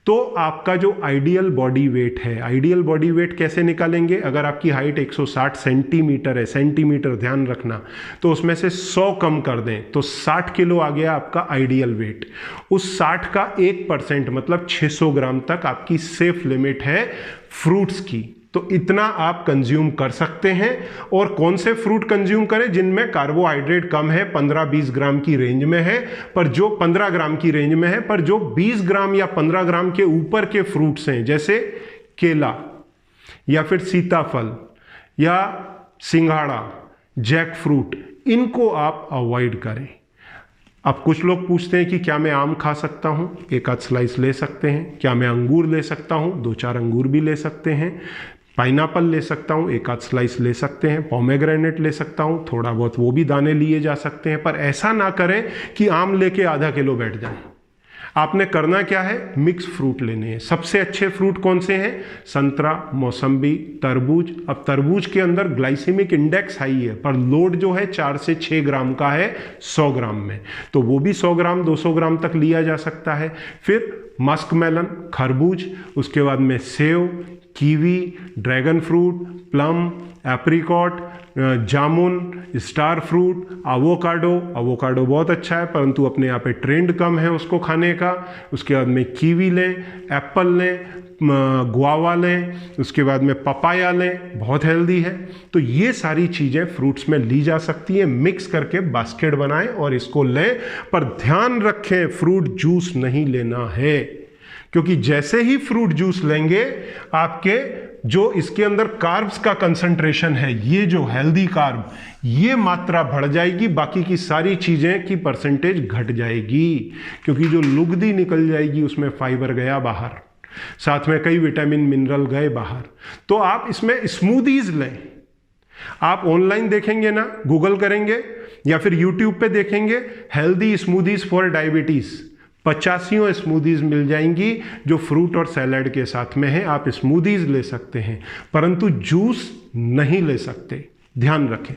तो आपका जो आइडियल बॉडी वेट है, आइडियल बॉडी वेट कैसे निकालेंगे? अगर आपकी हाइट 160 सेंटीमीटर है, सेंटीमीटर ध्यान रखना, तो उसमें से 100 कम कर दें तो 60 किलो आ गया आपका आइडियल वेट। उस 60 का 1% मतलब 600 ग्राम तक आपकी सेफ लिमिट है फ्रूट्स की। तो इतना आप कंज्यूम कर सकते हैं। और कौन से फ्रूट कंज्यूम करें? जिनमें कार्बोहाइड्रेट कम है, 15-20 ग्राम की रेंज में है, पर जो 15 ग्राम की रेंज में है, पर जो 20 ग्राम या 15 ग्राम के ऊपर के फ्रूट्स हैं, जैसे केला या फिर सीताफल या सिंघाड़ा, जैक फ्रूट, इनको आप अवॉइड करें। अब कुछ लोग पूछते हैं कि क्या मैं आम खा सकता हूँ? एक आध स्लाइस ले सकते हैं। क्या मैं अंगूर ले सकता हूँ? 2-4 अंगूर भी ले सकते हैं। पाइनएप्पल ले सकता हूँ, एक आध स्लाइस ले सकते हैं। पोमेग्रेनेट ले सकता हूँ, थोड़ा बहुत वो भी दाने लिए जा सकते हैं। पर ऐसा ना करें कि आम लेके आधा किलो बैठ जाएं। आपने करना क्या है, मिक्स फ्रूट लेने हैं। सबसे अच्छे फ्रूट कौन से हैं? संतरा, मौसम्बी, तरबूज। अब तरबूज के अंदर ग्लाइसेमिक इंडेक्स हाई है, पर लोड जो है 4 से 6 ग्राम का है 100 ग्राम में, तो वो भी 100 ग्राम 200 ग्राम तक लिया जा सकता है। फिर मस्क मेलन, खरबूज, उसके बाद में सेव, kiwi, dragon fruit, plum, apricot, जामुन, स्टार फ्रूट, अवोकाडो बहुत अच्छा है, परंतु अपने यहाँ पे ट्रेंड कम है उसको खाने का। उसके बाद में कीवी लें, एप्पल लें, गुआवा लें, उसके बाद में पपाया लें, बहुत हेल्दी है। तो ये सारी चीज़ें फ्रूट्स में ली जा सकती हैं। मिक्स करके बास्केट बनाएं और इसको लें, पर ध्यान रखें फ्रूट जूस नहीं लेना है, क्योंकि जैसे ही फ्रूट जूस लेंगे आपके जो इसके अंदर कार्ब्स का कंसंट्रेशन है, ये जो हेल्दी कार्ब, ये मात्रा बढ़ जाएगी, बाकी की सारी चीज़ें की परसेंटेज घट जाएगी, क्योंकि जो लुगदी निकल जाएगी उसमें फाइबर गया बाहर, साथ में कई विटामिन मिनरल गए बाहर। तो आप इसमें स्मूदीज लें। आप ऑनलाइन देखेंगे ना, गूगल करेंगे या फिर यूट्यूब पे देखेंगे healthy smoothies for diabetes, 85 smoothies मिल जाएंगी जो फ्रूट और सैलड के साथ में है। आप स्मूदीज ले सकते हैं, परंतु जूस नहीं ले सकते। ध्यान रखें,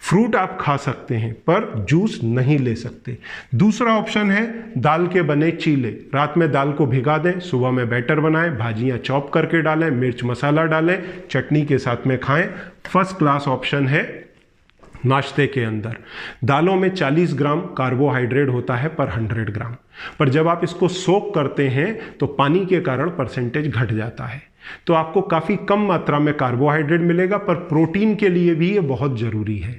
फ्रूट आप खा सकते हैं पर जूस नहीं ले सकते। दूसरा ऑप्शन है दाल के बने चीले। रात में दाल को भिगा दें, सुबह में बैटर बनाएं, भाजियां चॉप करके डालें, मिर्च मसाला डालें, चटनी के साथ में खाएं। फर्स्ट क्लास ऑप्शन है नाश्ते के अंदर। दालों में 40 ग्राम कार्बोहाइड्रेट होता है पर 100 ग्राम, पर जब आप इसको सोक करते हैं तो पानी के कारण परसेंटेज घट जाता है, तो आपको काफ़ी कम मात्रा में कार्बोहाइड्रेट मिलेगा, पर प्रोटीन के लिए भी ये बहुत ज़रूरी है।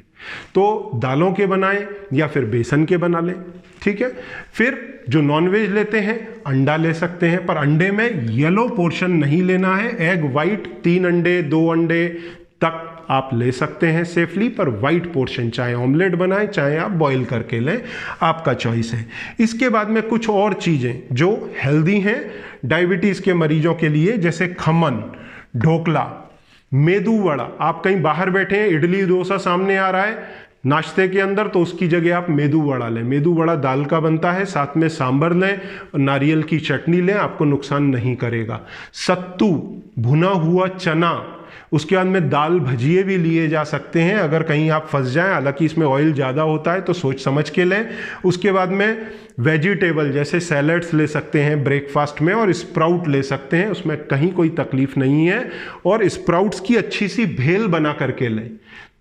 तो दालों के बनाएं या फिर बेसन के बना लें, ठीक है। फिर जो नॉनवेज लेते हैं, अंडा ले सकते हैं, पर अंडे में येलो पोर्शन नहीं लेना है। एग वाइट 3 अंडे 2 अंडे तक आप ले सकते हैं सेफली, पर वाइट पोर्शन, चाहे ऑमलेट बनाएं चाहे आप बॉईल करके लें, आपका चॉइस है। इसके बाद में कुछ और चीज़ें जो हेल्दी हैं डायबिटीज़ के मरीजों के लिए, जैसे खमन, ढोकला, मेदू वड़ा। आप कहीं बाहर बैठे हैं, इडली डोसा सामने आ रहा है नाश्ते के अंदर, तो उसकी जगह आप मेदू वड़ा लें। मेदू वड़ा दाल का बनता है, साथ में सांभर लें, नारियल की चटनी लें, आपको नुकसान नहीं करेगा। सत्तू, भुना हुआ चना, उसके बाद में दाल भजिए भी लिए जा सकते हैं अगर कहीं आप फंस जाएं, हालांकि इसमें ऑयल ज़्यादा होता है तो सोच समझ के लें। उसके बाद में वेजिटेबल जैसे सैलड्स ले सकते हैं ब्रेकफास्ट में, और स्प्राउट ले सकते हैं, उसमें कहीं कोई तकलीफ नहीं है, और स्प्राउट्स की अच्छी सी भेल बना करके लें।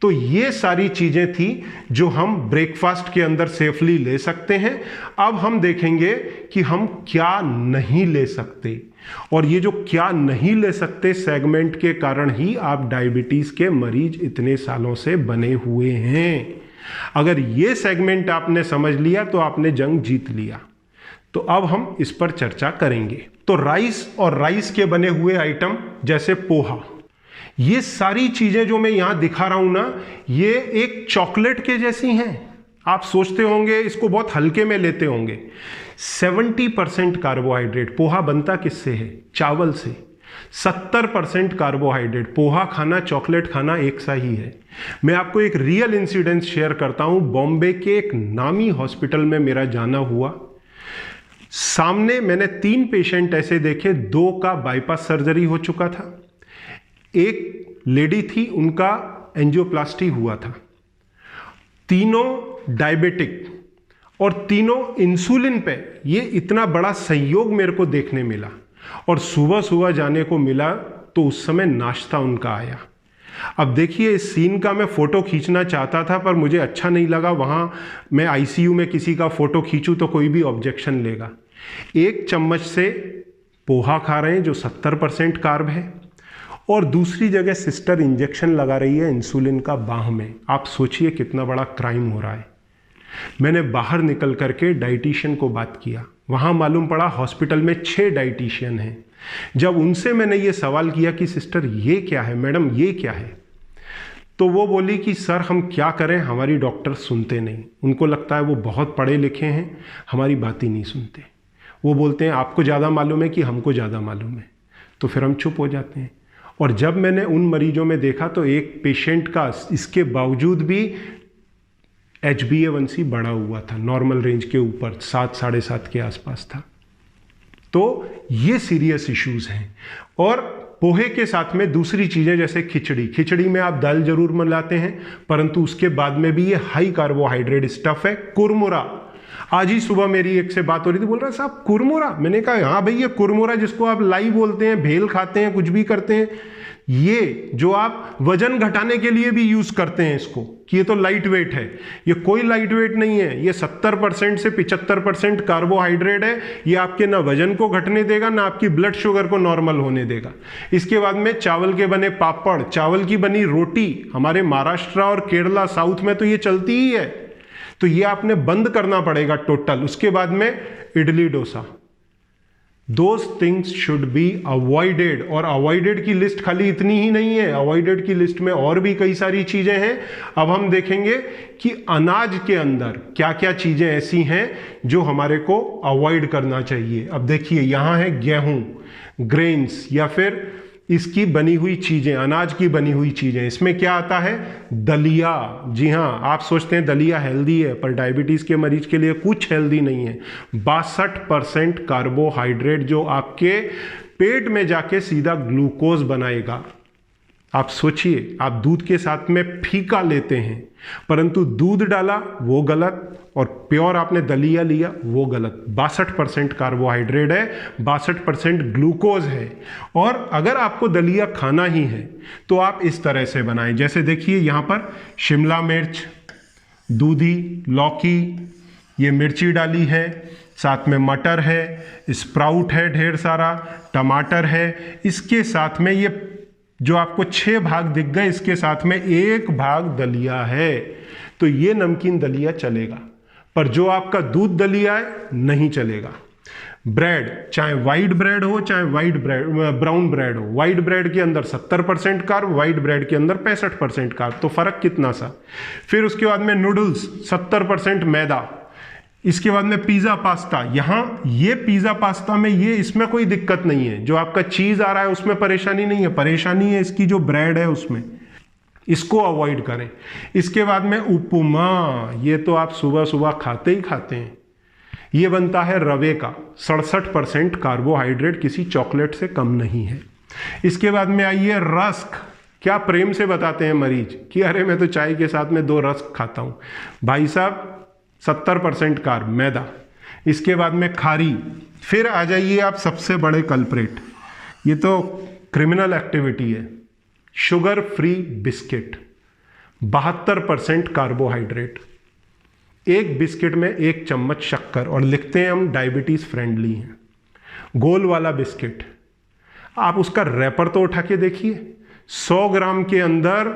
तो ये सारी चीज़ें थी जो हम ब्रेकफास्ट के अंदर सेफली ले सकते हैं। अब हम देखेंगे कि हम क्या नहीं ले सकते, और ये जो क्या नहीं ले सकते सेगमेंट के कारण ही आप डायबिटीज़ के मरीज इतने सालों से बने हुए हैं। अगर ये सेगमेंट आपने समझ लिया तो आपने जंग जीत लिया। तो अब हम इस पर चर्चा करेंगे। तो राइस और राइस के बने हुए आइटम जैसे पोहा, ये सारी चीजें जो मैं यहां दिखा रहा हूं ना, ये एक चॉकलेट के जैसी हैं। आप सोचते होंगे इसको बहुत हल्के में लेते होंगे। 70% कार्बोहाइड्रेट, पोहा बनता किससे है? चावल से। 70% कार्बोहाइड्रेट, पोहा खाना चॉकलेट खाना एक सा ही है। मैं आपको एक रियल इंसिडेंट शेयर करता हूं। बॉम्बे के एक नामी हॉस्पिटल में मेरा जाना हुआ। सामने मैंने 3 पेशेंट ऐसे देखे, 2 का बाईपास सर्जरी हो चुका था, एक लेडी थी उनका एंजियोप्लास्टी हुआ था, तीनों डायबिटिक और तीनों इंसुलिन पे। ये इतना बड़ा संयोग मेरे को देखने मिला, और सुबह सुबह जाने को मिला तो उस समय नाश्ता उनका आया। अब देखिए इस सीन का मैं फ़ोटो खींचना चाहता था पर मुझे अच्छा नहीं लगा, वहाँ मैं आईसीयू में किसी का फ़ोटो खींचूँ तो कोई भी ऑब्जेक्शन लेगा। 1 चम्मच से पोहा खा रहे हैं जो 70% कार्ब है, और दूसरी जगह सिस्टर इंजेक्शन लगा रही है इंसुलिन का बाह में। आप सोचिए कितना बड़ा क्राइम हो रहा है। मैंने बाहर निकल करके डाइटिशियन को बात किया, वहाँ मालूम पड़ा हॉस्पिटल में 6 डाइटिशियन हैं। जब उनसे मैंने ये सवाल किया कि सिस्टर ये क्या है, मैडम ये क्या है, तो वो बोली कि सर हम क्या करें, हमारी डॉक्टर सुनते नहीं, उनको लगता है वो बहुत पढ़े लिखे हैं, हमारी बात ही नहीं सुनते। वो बोलते हैं आपको ज़्यादा मालूम है कि हमको ज़्यादा मालूम है, तो फिर हम चुप हो जाते हैं। और जब मैंने उन मरीजों में देखा तो एक पेशेंट का इसके बावजूद भी HbA1c बढ़ा हुआ था, नॉर्मल रेंज के ऊपर 7 साढ़े 7 के आसपास था। तो ये सीरियस इश्यूज हैं। और पोहे के साथ में दूसरी चीज़ें जैसे खिचड़ी में आप दाल जरूर मिलाते हैं, परंतु उसके बाद में भी ये हाई कार्बोहाइड्रेट स्टफ है। कुरमुरा, आज ही सुबह मेरी एक से बात हो रही थी, बोल रहा है साहब कुरमुरा। मैंने कहा हाँ भाई, ये कुरमुरा जिसको आप लाई बोलते हैं, भेल खाते हैं, कुछ भी करते हैं, ये जो आप वजन घटाने के लिए भी यूज करते हैं इसको कि ये तो लाइट वेट है, ये कोई लाइट वेट नहीं है। ये 70% से 75% कार्बोहाइड्रेट है। ये आपके ना वजन को घटने देगा, ना आपकी ब्लड शुगर को नॉर्मल होने देगा। इसके बाद में चावल के बने पापड़, चावल की बनी रोटी, हमारे महाराष्ट्र और केरला साउथ में तो ये चलती ही है, तो ये आपने बंद करना पड़ेगा टोटल। उसके बाद में idli dosa, those things should be avoided. और अवॉइडेड की लिस्ट खाली इतनी ही नहीं है, अवॉइडेड की लिस्ट में और भी कई सारी चीजें हैं। अब हम देखेंगे कि अनाज के अंदर क्या क्या चीजें ऐसी हैं जो हमारे को अवॉइड करना चाहिए। अब देखिए यहां है गेहूं, ग्रेन्स या फिर इसकी बनी हुई चीजें, अनाज की बनी हुई चीजें। इसमें क्या आता है, दलिया। जी हाँ, आप सोचते हैं दलिया हेल्दी है, पर डायबिटीज के मरीज के लिए कुछ हेल्दी नहीं है। 62% कार्बोहाइड्रेट जो आपके पेट में जाके सीधा ग्लूकोज बनाएगा। आप सोचिए, आप दूध के साथ में फीका लेते हैं, परंतु दूध डाला वो गलत, और प्योर आपने दलिया लिया वो गलत। 62% कार्बोहाइड्रेट है, 62% ग्लूकोज है। और अगर आपको दलिया खाना ही है तो आप इस तरह से बनाएं। जैसे देखिए यहाँ पर शिमला मिर्च, दूधी, लौकी, ये मिर्ची डाली है, साथ में मटर है, स्प्राउट है ढेर सारा, टमाटर है। इसके साथ में ये जो आपको 6 भाग दिख गए, इसके साथ में 1 भाग दलिया है, तो ये नमकीन दलिया चलेगा। पर जो आपका दूध दलिया है नहीं चलेगा। ब्रेड, चाहे वाइट ब्रेड हो चाहे ब्राउन ब्रेड हो, वाइट ब्रेड के अंदर 70% कार्ब, वाइट ब्रेड के अंदर 65% कार्ब, तो फर्क कितना सा। फिर उसके बाद में नूडल्स 70% मैदा। इसके बाद में पिज़्ज़ा पास्ता, यहाँ ये पिज़्ज़ा पास्ता में ये इसमें कोई दिक्कत नहीं है, जो आपका चीज़ आ रहा है उसमें परेशानी नहीं है, परेशानी है इसकी जो ब्रेड है उसमें, इसको अवॉइड करें। इसके बाद में उपमा, ये तो आप सुबह सुबह खाते ही खाते हैं। ये बनता है रवे का, 67% कार्बोहाइड्रेट किसी चॉकलेट से कम नहीं है। इसके बाद में आइए रस्क। क्या प्रेम से बताते हैं मरीज कि अरे मैं तो चाय के साथ में 2 रस्क खाता हूँ। भाई साहब 70% कार्ब, मैदा। इसके बाद में खारी। फिर आ जाइए आप सबसे बड़े कल्प्रेट, ये तो क्रिमिनल एक्टिविटी है, शुगर फ्री बिस्किट, 72% कार्बोहाइड्रेट, एक बिस्किट में 1 चम्मच शक्कर, और लिखते हैं हम डायबिटीज फ्रेंडली हैं। गोल वाला बिस्किट, आप उसका रैपर तो उठा के देखिए, 100 ग्राम के अंदर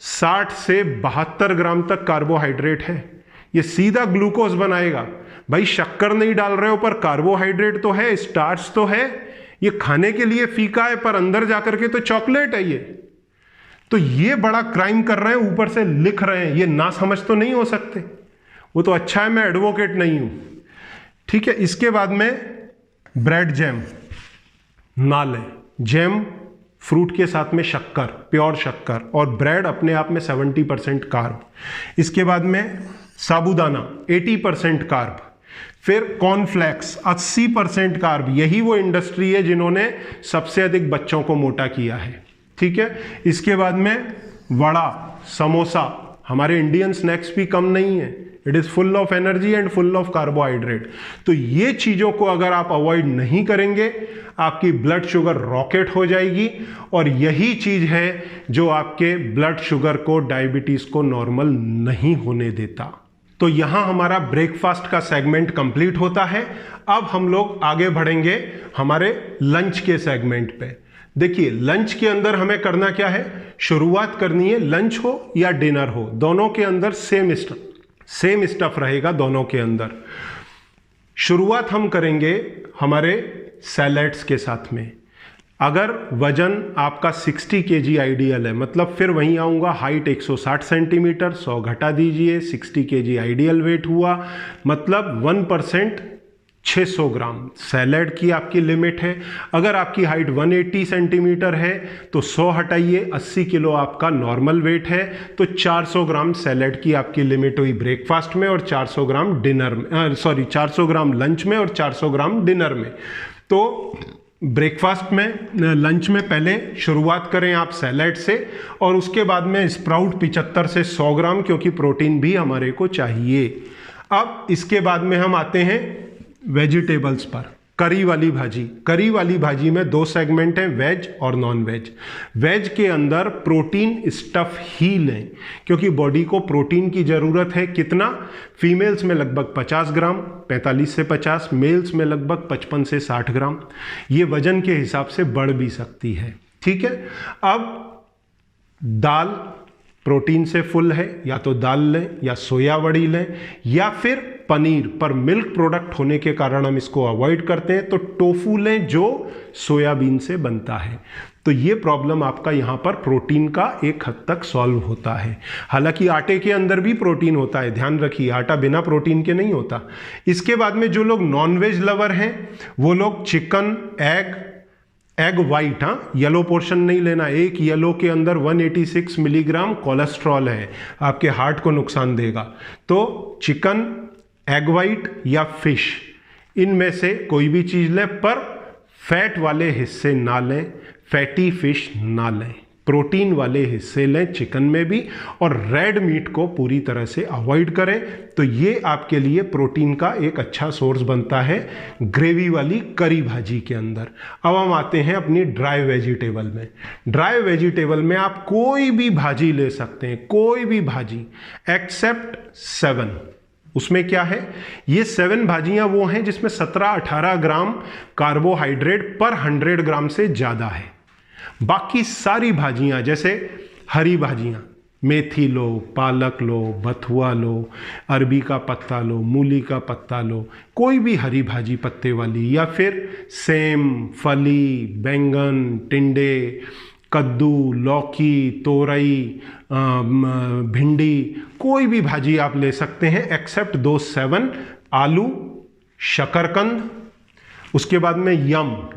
60 से 72 ग्राम तक कार्बोहाइड्रेट है। ये सीधा ग्लूकोज बनाएगा। भाई शक्कर नहीं डाल रहे हो पर कार्बोहाइड्रेट तो है, स्टार्च तो है। ये खाने के लिए फीका है पर अंदर जाकर के तो चॉकलेट है ये। तो ये बड़ा क्राइम कर रहे हैं, ऊपर से लिख रहे हैं। ये ना समझ तो नहीं हो सकते। वो तो अच्छा है मैं एडवोकेट नहीं हूं, ठीक है। इसके बाद में ब्रेड जैम ना लें। जैम फ्रूट के साथ में शक्कर, प्योर शक्कर, और ब्रेड अपने आप में 70% कार्ब। इसके बाद में साबूदाना 80% कार्ब। फिर कॉर्नफ्लेक्स 80% कार्ब। यही वो इंडस्ट्री है जिन्होंने सबसे अधिक बच्चों को मोटा किया है, ठीक है। इसके बाद में वड़ा, समोसा, हमारे इंडियन स्नैक्स भी कम नहीं है। It is full of energy and full of carbohydrate. तो ये चीजों को अगर आप अवॉइड नहीं करेंगे, आपकी ब्लड शुगर रॉकेट हो जाएगी, और यही चीज है जो आपके ब्लड शुगर को, डायबिटीज को नॉर्मल नहीं होने देता। तो यहां हमारा ब्रेकफास्ट का सेगमेंट कंप्लीट होता है। अब हम लोग आगे बढ़ेंगे हमारे लंच के सेगमेंट पे। देखिए लंच के अंदर हमें करना क्या है, शुरुआत करनी है, लंच हो या डिनर हो, दोनों के अंदर सेम स्टफ रहेगा दोनों के अंदर। शुरुआत हम करेंगे हमारे सैलेड्स के साथ में। अगर वजन आपका 60 kg आइडियल है, मतलब फिर वहीं आऊँगा, हाइट 160 सेंटीमीटर, 100 घटा दीजिए, 60 kg आइडियल वेट हुआ, मतलब 1% 600 ग्राम सैलेड की आपकी लिमिट है। अगर आपकी हाइट 180 सेंटीमीटर है तो 100 हटाइए, 80 किलो आपका नॉर्मल वेट है, तो 400 ग्राम सैलेड की आपकी लिमिट हुई ब्रेकफास्ट में और 400 ग्राम डिनर में, 400 ग्राम लंच में और 400 ग्राम डिनर में। तो ब्रेकफास्ट में, लंच में पहले शुरुआत करें आप सैलेड से, और उसके बाद में स्प्राउट 75 से 100 ग्राम, क्योंकि प्रोटीन भी हमारे को चाहिए। अब इसके बाद में हम आते हैं वेजिटेबल्स पर। करी वाली भाजी, करी वाली भाजी में दो सेगमेंट हैं, वेज और नॉन वेज। वेज के अंदर प्रोटीन स्टफ ही लें, क्योंकि बॉडी को प्रोटीन की ज़रूरत है। कितना? फीमेल्स में लगभग 50 ग्राम, 45 से 50, मेल्स में लगभग 55 से 60 ग्राम। ये वजन के हिसाब से बढ़ भी सकती है, ठीक है। अब दाल प्रोटीन से फुल है, या तो दाल लें या सोया वड़ी लें या फिर पनीर, पर मिल्क प्रोडक्ट होने के कारण हम इसको अवॉइड करते हैं, तो टोफू लें जो सोयाबीन से बनता है। तो ये प्रॉब्लम आपका यहाँ पर प्रोटीन का एक हद तक सॉल्व होता है। हालांकि आटे के अंदर भी प्रोटीन होता है, ध्यान रखिए, आटा बिना प्रोटीन के नहीं होता। इसके बाद में जो लोग नॉनवेज लवर हैं वो लोग चिकन, एग वाइट, हाँ, येलो पोर्शन नहीं लेना। एक येलो के अंदर 186 मिलीग्राम कोलेस्ट्रॉल है, आपके हार्ट को नुकसान देगा। तो चिकन, एग वाइट या फिश, इनमें से कोई भी चीज़ लें, पर फैट वाले हिस्से ना लें, फैटी फिश ना लें, प्रोटीन वाले हिस्से लें चिकन में भी, और रेड मीट को पूरी तरह से अवॉइड करें। तो ये आपके लिए प्रोटीन का एक अच्छा सोर्स बनता है ग्रेवी वाली करी भाजी के अंदर। अब हम आते हैं अपनी ड्राई वेजिटेबल में। ड्राई वेजिटेबल में आप कोई भी भाजी ले सकते हैं, कोई भी भाजी, एक्सेप्ट 7। उसमें क्या है? ये 7 भाजियां वो हैं जिसमें 17-18 ग्राम कार्बोहाइड्रेट पर 100 ग्राम से ज़्यादा है। बाकी सारी भाजियां, जैसे हरी भाजियां, मेथी लो, पालक लो, बथुआ लो, अरबी का पत्ता लो, मूली का पत्ता लो, कोई भी हरी भाजी पत्ते वाली, या फिर सेम, फली, बैंगन, टिंडे, कद्दू, लौकी, तोरई, भिंडी, कोई भी भाजी आप ले सकते हैं एक्सेप्ट दो 7। आलू, शकरकंद, उसके बाद में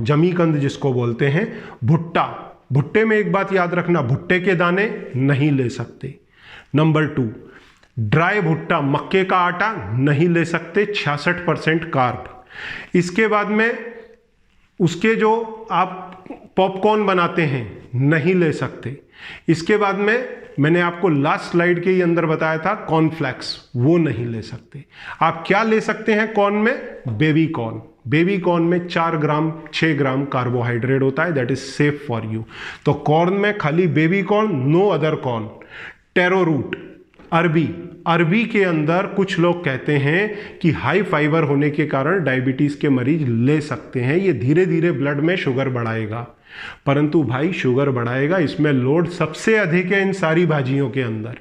जमीकंद जिसको बोलते हैं, भुट्टा। भुट्टे में एक बात याद रखना, भुट्टे के दाने नहीं ले सकते। नंबर 2, ड्राई भुट्टा, मक्के का आटा नहीं ले सकते, 66% कार्ब। इसके बाद में उसके जो आप पॉपकॉर्न बनाते हैं नहीं ले सकते। इसके बाद में मैंने आपको लास्ट स्लाइड के ही अंदर बताया था कॉर्नफ्लेक्स, वो नहीं ले सकते। आप क्या ले सकते हैं कॉर्न में? Baby corn. बेबी कॉर्न में 4 ग्राम 6 ग्राम कार्बोहाइड्रेट होता है, that is safe for you. तो कॉर्न में खाली baby corn, no other corn. Taro root, अरबी के अंदर कुछ लोग कहते हैं कि हाई फाइबर होने के कारण डायबिटीज़ के मरीज ले सकते हैं, ये धीरे धीरे ब्लड में शुगर बढ़ाएगा। परंतु भाई शुगर बढ़ाएगा, इसमें लोड सबसे अधिक है इन सारी भाजियों के अंदर।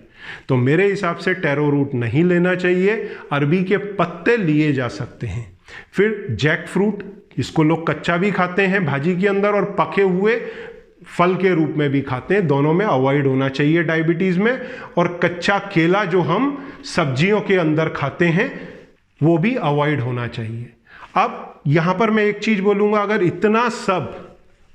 तो मेरे हिसाब से टेरो रूट नहीं लेना चाहिए, अरबी के पत्ते लिए जा सकते हैं। फिर जैक फ्रूट, इसको लोग कच्चा भी खाते हैं भाजी के अंदर और पके हुए फल के रूप में भी खाते हैं, दोनों में अवॉइड होना चाहिए डायबिटीज़ में। और कच्चा केला जो हम सब्जियों के अंदर खाते हैं वो भी अवॉइड होना चाहिए। अब यहाँ पर मैं एक चीज़ बोलूँगा, अगर इतना सब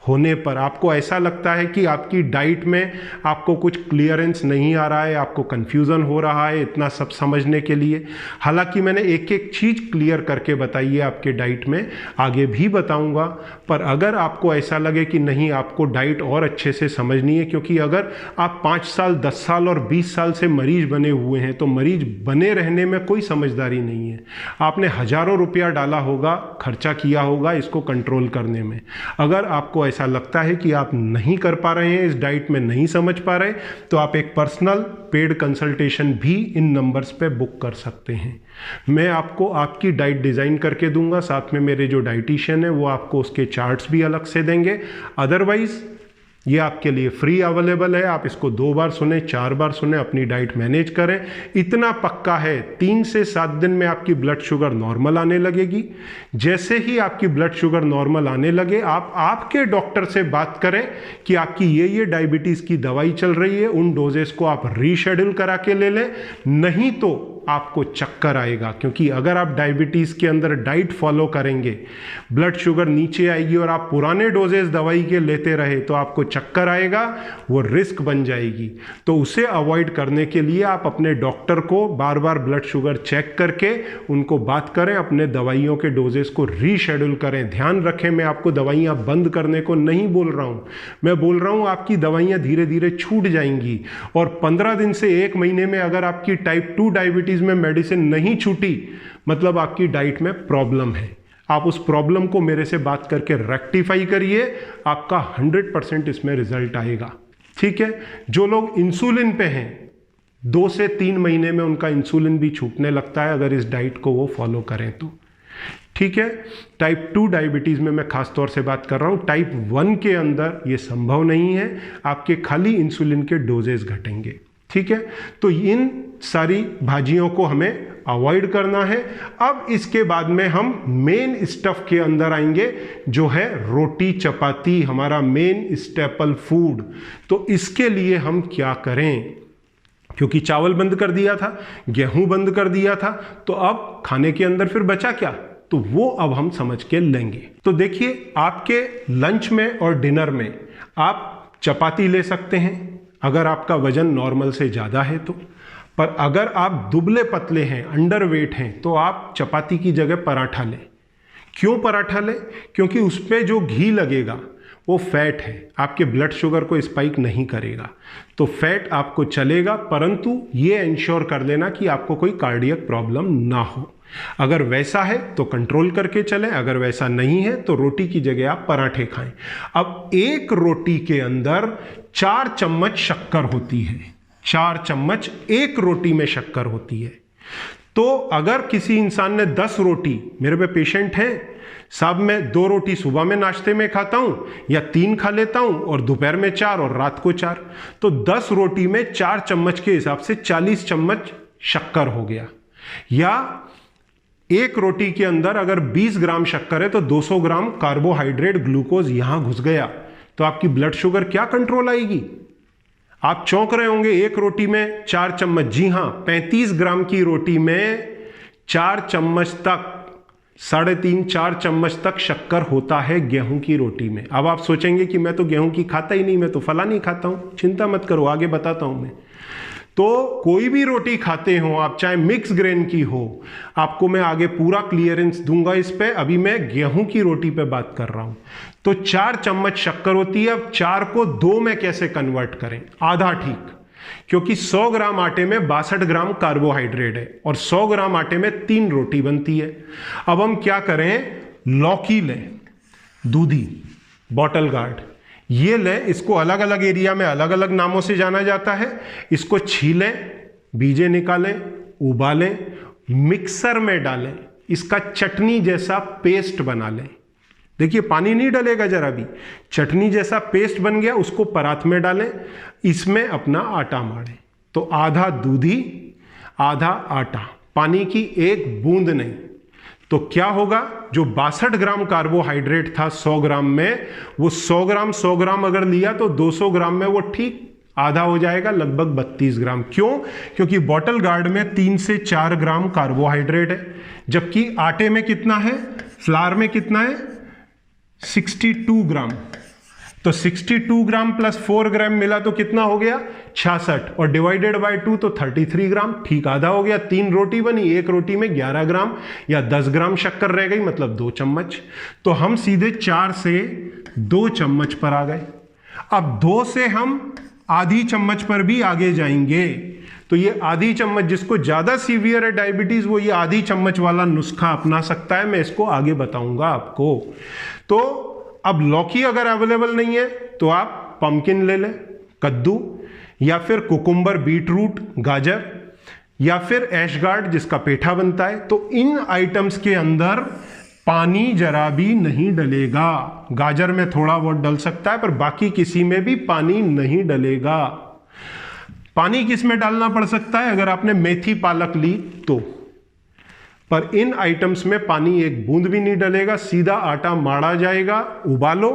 होने पर आपको ऐसा लगता है कि आपकी डाइट में आपको कुछ क्लियरेंस नहीं आ रहा है, आपको कन्फ्यूज़न हो रहा है इतना सब समझने के लिए, हालांकि मैंने एक एक चीज़ क्लियर करके बताई है आपके डाइट में, आगे भी बताऊंगा। पर अगर आपको ऐसा लगे कि नहीं आपको डाइट और अच्छे से समझनी है, क्योंकि अगर आप 5 साल 10 साल और 20 साल से मरीज बने हुए हैं तो मरीज बने रहने में कोई समझदारी नहीं है। आपने हज़ारों रुपया डाला होगा, खर्चा किया होगा इसको कंट्रोल करने में। अगर आपको ऐसा लगता है कि आप नहीं कर पा रहे हैं, इस डाइट में नहीं समझ पा रहे, तो आप एक पर्सनल पेड कंसल्टेशन भी इन नंबर्स पे बुक कर सकते हैं। मैं आपको आपकी डाइट डिज़ाइन करके दूंगा, साथ में मेरे जो डाइटिशियन है वो आपको उसके चार्ट्स भी अलग से देंगे। अदरवाइज ये आपके लिए फ्री अवेलेबल है, आप इसको 2 बार सुने, 4 बार सुने, अपनी डाइट मैनेज करें। इतना पक्का है 3 से 7 दिन में आपकी ब्लड शुगर नॉर्मल आने लगेगी। जैसे ही आपकी ब्लड शुगर नॉर्मल आने लगे, आप आपके डॉक्टर से बात करें कि आपकी ये डायबिटीज़ की दवाई चल रही है, उन डोजेस को आप रीशेड्यूल करा के ले लें, नहीं तो आपको चक्कर आएगा। क्योंकि अगर आप डायबिटीज़ के अंदर डाइट फॉलो करेंगे, ब्लड शुगर नीचे आएगी और आप पुराने डोजेस दवाई के लेते रहे तो आपको चक्कर आएगा, वो रिस्क बन जाएगी। तो उसे अवॉइड करने के लिए आप अपने डॉक्टर को बार बार ब्लड शुगर चेक करके उनको बात करें, अपने दवाइयों के डोजेस को रीशेड्यूल करें। ध्यान रखें, मैं आपको दवाइयाँ बंद करने को नहीं बोल रहा हूँ, मैं बोल रहा हूँ आपकी दवाइयाँ धीरे धीरे छूट जाएंगी। और 15 दिन से 1 महीने में अगर आपकी टाइप 2 डायबिटीज़ में मेडिसिन नहीं छूटी, मतलब आपकी डाइट में प्रॉब्लम है। आप उस प्रॉब्लम को मेरे से बात करके रेक्टिफाई करिए, आपका 100% इसमें रिजल्ट आएगा। ठीक है, जो लोग इंसुलिन पे हैं 2 से 3 महीने में उनका इंसुलिन भी छूटने लगता है अगर इस डाइट को वो फॉलो करें तो। ठीक है, टाइप 2 डायबिटीज़ में मैं खास तौर से बात कर रहा हूँ। टाइप 1 के अंदर ये संभव नहीं है, आपके खाली इंसुलिन के डोजेस घटेंगे। ठीक है, तो इन सारी भाजियों को हमें अवॉइड करना है। अब इसके बाद में हम मेन स्टफ के अंदर आएंगे, जो है रोटी चपाती, हमारा मेन स्टेपल फूड। तो इसके लिए हम क्या करें, क्योंकि चावल बंद कर दिया था, गेहूं बंद कर दिया था, तो अब खाने के अंदर फिर बचा क्या, तो वो अब हम समझ के लेंगे। तो देखिए, आपके लंच में और डिनर में आप चपाती ले सकते हैं अगर आपका वजन नॉर्मल से ज़्यादा है तो। पर अगर आप दुबले पतले हैं, अंडरवेट हैं, तो आप चपाती की जगह पराठा लें। क्यों पराठा लें, क्योंकि उस पर जो घी लगेगा वो फैट है, आपके ब्लड शुगर को स्पाइक नहीं करेगा, तो फैट आपको चलेगा, परंतु ये इंश्योर कर लेना कि आपको कोई कार्डियक प्रॉब्लम ना हो। अगर वैसा है तो कंट्रोल करके चलें, अगर वैसा नहीं है तो रोटी की जगह आप पराठे खाएं। अब एक रोटी के अंदर 4 चम्मच शक्कर होती है, 4 चम्मच एक रोटी में शक्कर होती है। तो अगर किसी इंसान ने 10 रोटी, मेरे पे पेशेंट हैं साहब, मैं 2 रोटी सुबह में नाश्ते में खाता हूं या 3 खा लेता हूं और दोपहर में 4 और रात को 4, तो 10 रोटी में 4 चम्मच के हिसाब से 40 चम्मच शक्कर हो गया। या एक रोटी के अंदर अगर 20 ग्राम शक्कर है तो 200 ग्राम कार्बोहाइड्रेट, ग्लूकोज यहां घुस गया, तो आपकी ब्लड शुगर क्या कंट्रोल आएगी। आप चौंक रहे होंगे, एक रोटी में 4 चम्मच, जी हां, 35 ग्राम की रोटी में 4 चम्मच तक, 3.5-4 चम्मच तक शक्कर होता है गेहूं की रोटी में। अब आप सोचेंगे कि मैं तो गेहूं की खाता ही नहीं, मैं तो फला नहीं खाता हूं। चिंता मत करो, आगे बताता हूं मैं। तो कोई भी रोटी खाते हो आप, चाहे मिक्स ग्रेन की हो, आपको मैं आगे पूरा क्लियरेंस दूंगा इस पे। अभी मैं गेहूं की रोटी पे बात कर रहा हूं। तो 4 चम्मच शक्कर होती है। अब 4 को 2 में कैसे कन्वर्ट करें, आधा ठीक, क्योंकि 100 ग्राम आटे में 62 ग्राम कार्बोहाइड्रेट है और 100 ग्राम आटे में 3 रोटी बनती है। अब हम क्या करें, लौकी लें, दूधी, बॉटल गार्ड, ये लें। इसको अलग अलग एरिया में अलग अलग नामों से जाना जाता है। इसको छीलें, बीजे निकालें, उबालें, मिक्सर में डालें, इसका चटनी जैसा पेस्ट बना लें। देखिए, पानी नहीं डलेगा जरा भी, चटनी जैसा पेस्ट बन गया, उसको परात में डालें, इसमें अपना आटा मारें। तो आधा दूधी, आधा आटा, पानी की एक बूंद नहीं। तो क्या होगा, जो 62 ग्राम कार्बोहाइड्रेट था 100 ग्राम में, वो 100 ग्राम अगर लिया तो 200 ग्राम में वो ठीक आधा हो जाएगा, लगभग 32 ग्राम। क्यों, क्योंकि बॉटल गार्ड में 3 से 4 ग्राम कार्बोहाइड्रेट है, जबकि आटे में कितना है, फ्लावर में कितना है, 62 ग्राम। तो 62 ग्राम प्लस 4 ग्राम मिला तो कितना हो गया, 66, और डिवाइडेड बाय 2 तो 33 ग्राम, ठीक आधा हो गया। 3 रोटी बनी, एक रोटी में 11 ग्राम या 10 ग्राम शक्कर रह गई, मतलब 2 चम्मच। तो हम सीधे 4 से 2 चम्मच पर आ गए। अब 2 से हम आधी चम्मच पर भी आगे जाएंगे। तो ये आधी चम्मच, जिसको ज्यादा सीवियर है डायबिटीज, वो ये आधी चम्मच वाला नुस्खा अपना सकता है। मैं इसको आगे बताऊंगा आपको। तो अब लौकी अगर अवेलेबल नहीं है तो आप पंपकिन ले लें, कद्दू, या फिर कुकुम्बर, बीटरूट, गाजर, या फिर ऐशगार्ड जिसका पेठा बनता है। तो इन आइटम्स के अंदर पानी जरा भी नहीं डलेगा। गाजर में थोड़ा बहुत डल सकता है पर बाकी किसी में भी पानी नहीं डलेगा। पानी किस में डालना पड़ सकता है? अगर आपने मेथी पालक ली तो, पर इन आइटम्स में पानी एक बूंद भी नहीं डलेगा। सीधा आटा माड़ा जाएगा, उबालो,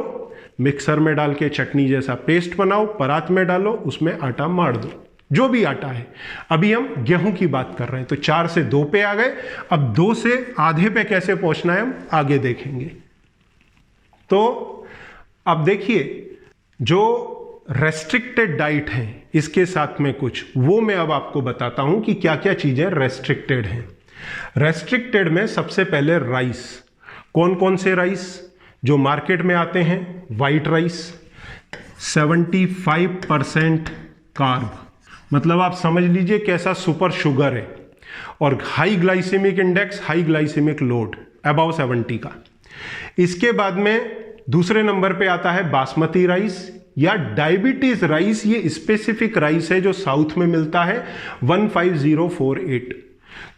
मिक्सर में डाल के चटनी जैसा पेस्ट बनाओ, परात में डालो, उसमें आटा मार दो, जो भी आटा है। अभी हम गेहूं की बात कर रहे हैं, तो 4 से 2 पे आ गए। अब 2 से आधे पे कैसे पहुंचना है हम आगे देखेंगे। तो अब देखिए, जो रेस्ट्रिक्टेड डाइट है इसके साथ में कुछ वो मैं अब आपको बताता हूं कि क्या क्या चीजें रेस्ट्रिक्टेड हैं। रेस्ट्रिक्टेड में सबसे पहले राइस। कौन कौन से राइस जो मार्केट में आते हैं? वाइट राइस, 75% कार्ब, मतलब आप समझ लीजिए कैसा सुपर शुगर है, और high glycemic index, high glycemic load above 70 का। इसके बाद में दूसरे नंबर पे आता है बासमती राइस या डायबिटीज राइस। ये स्पेसिफिक राइस है जो साउथ में मिलता है, 15048।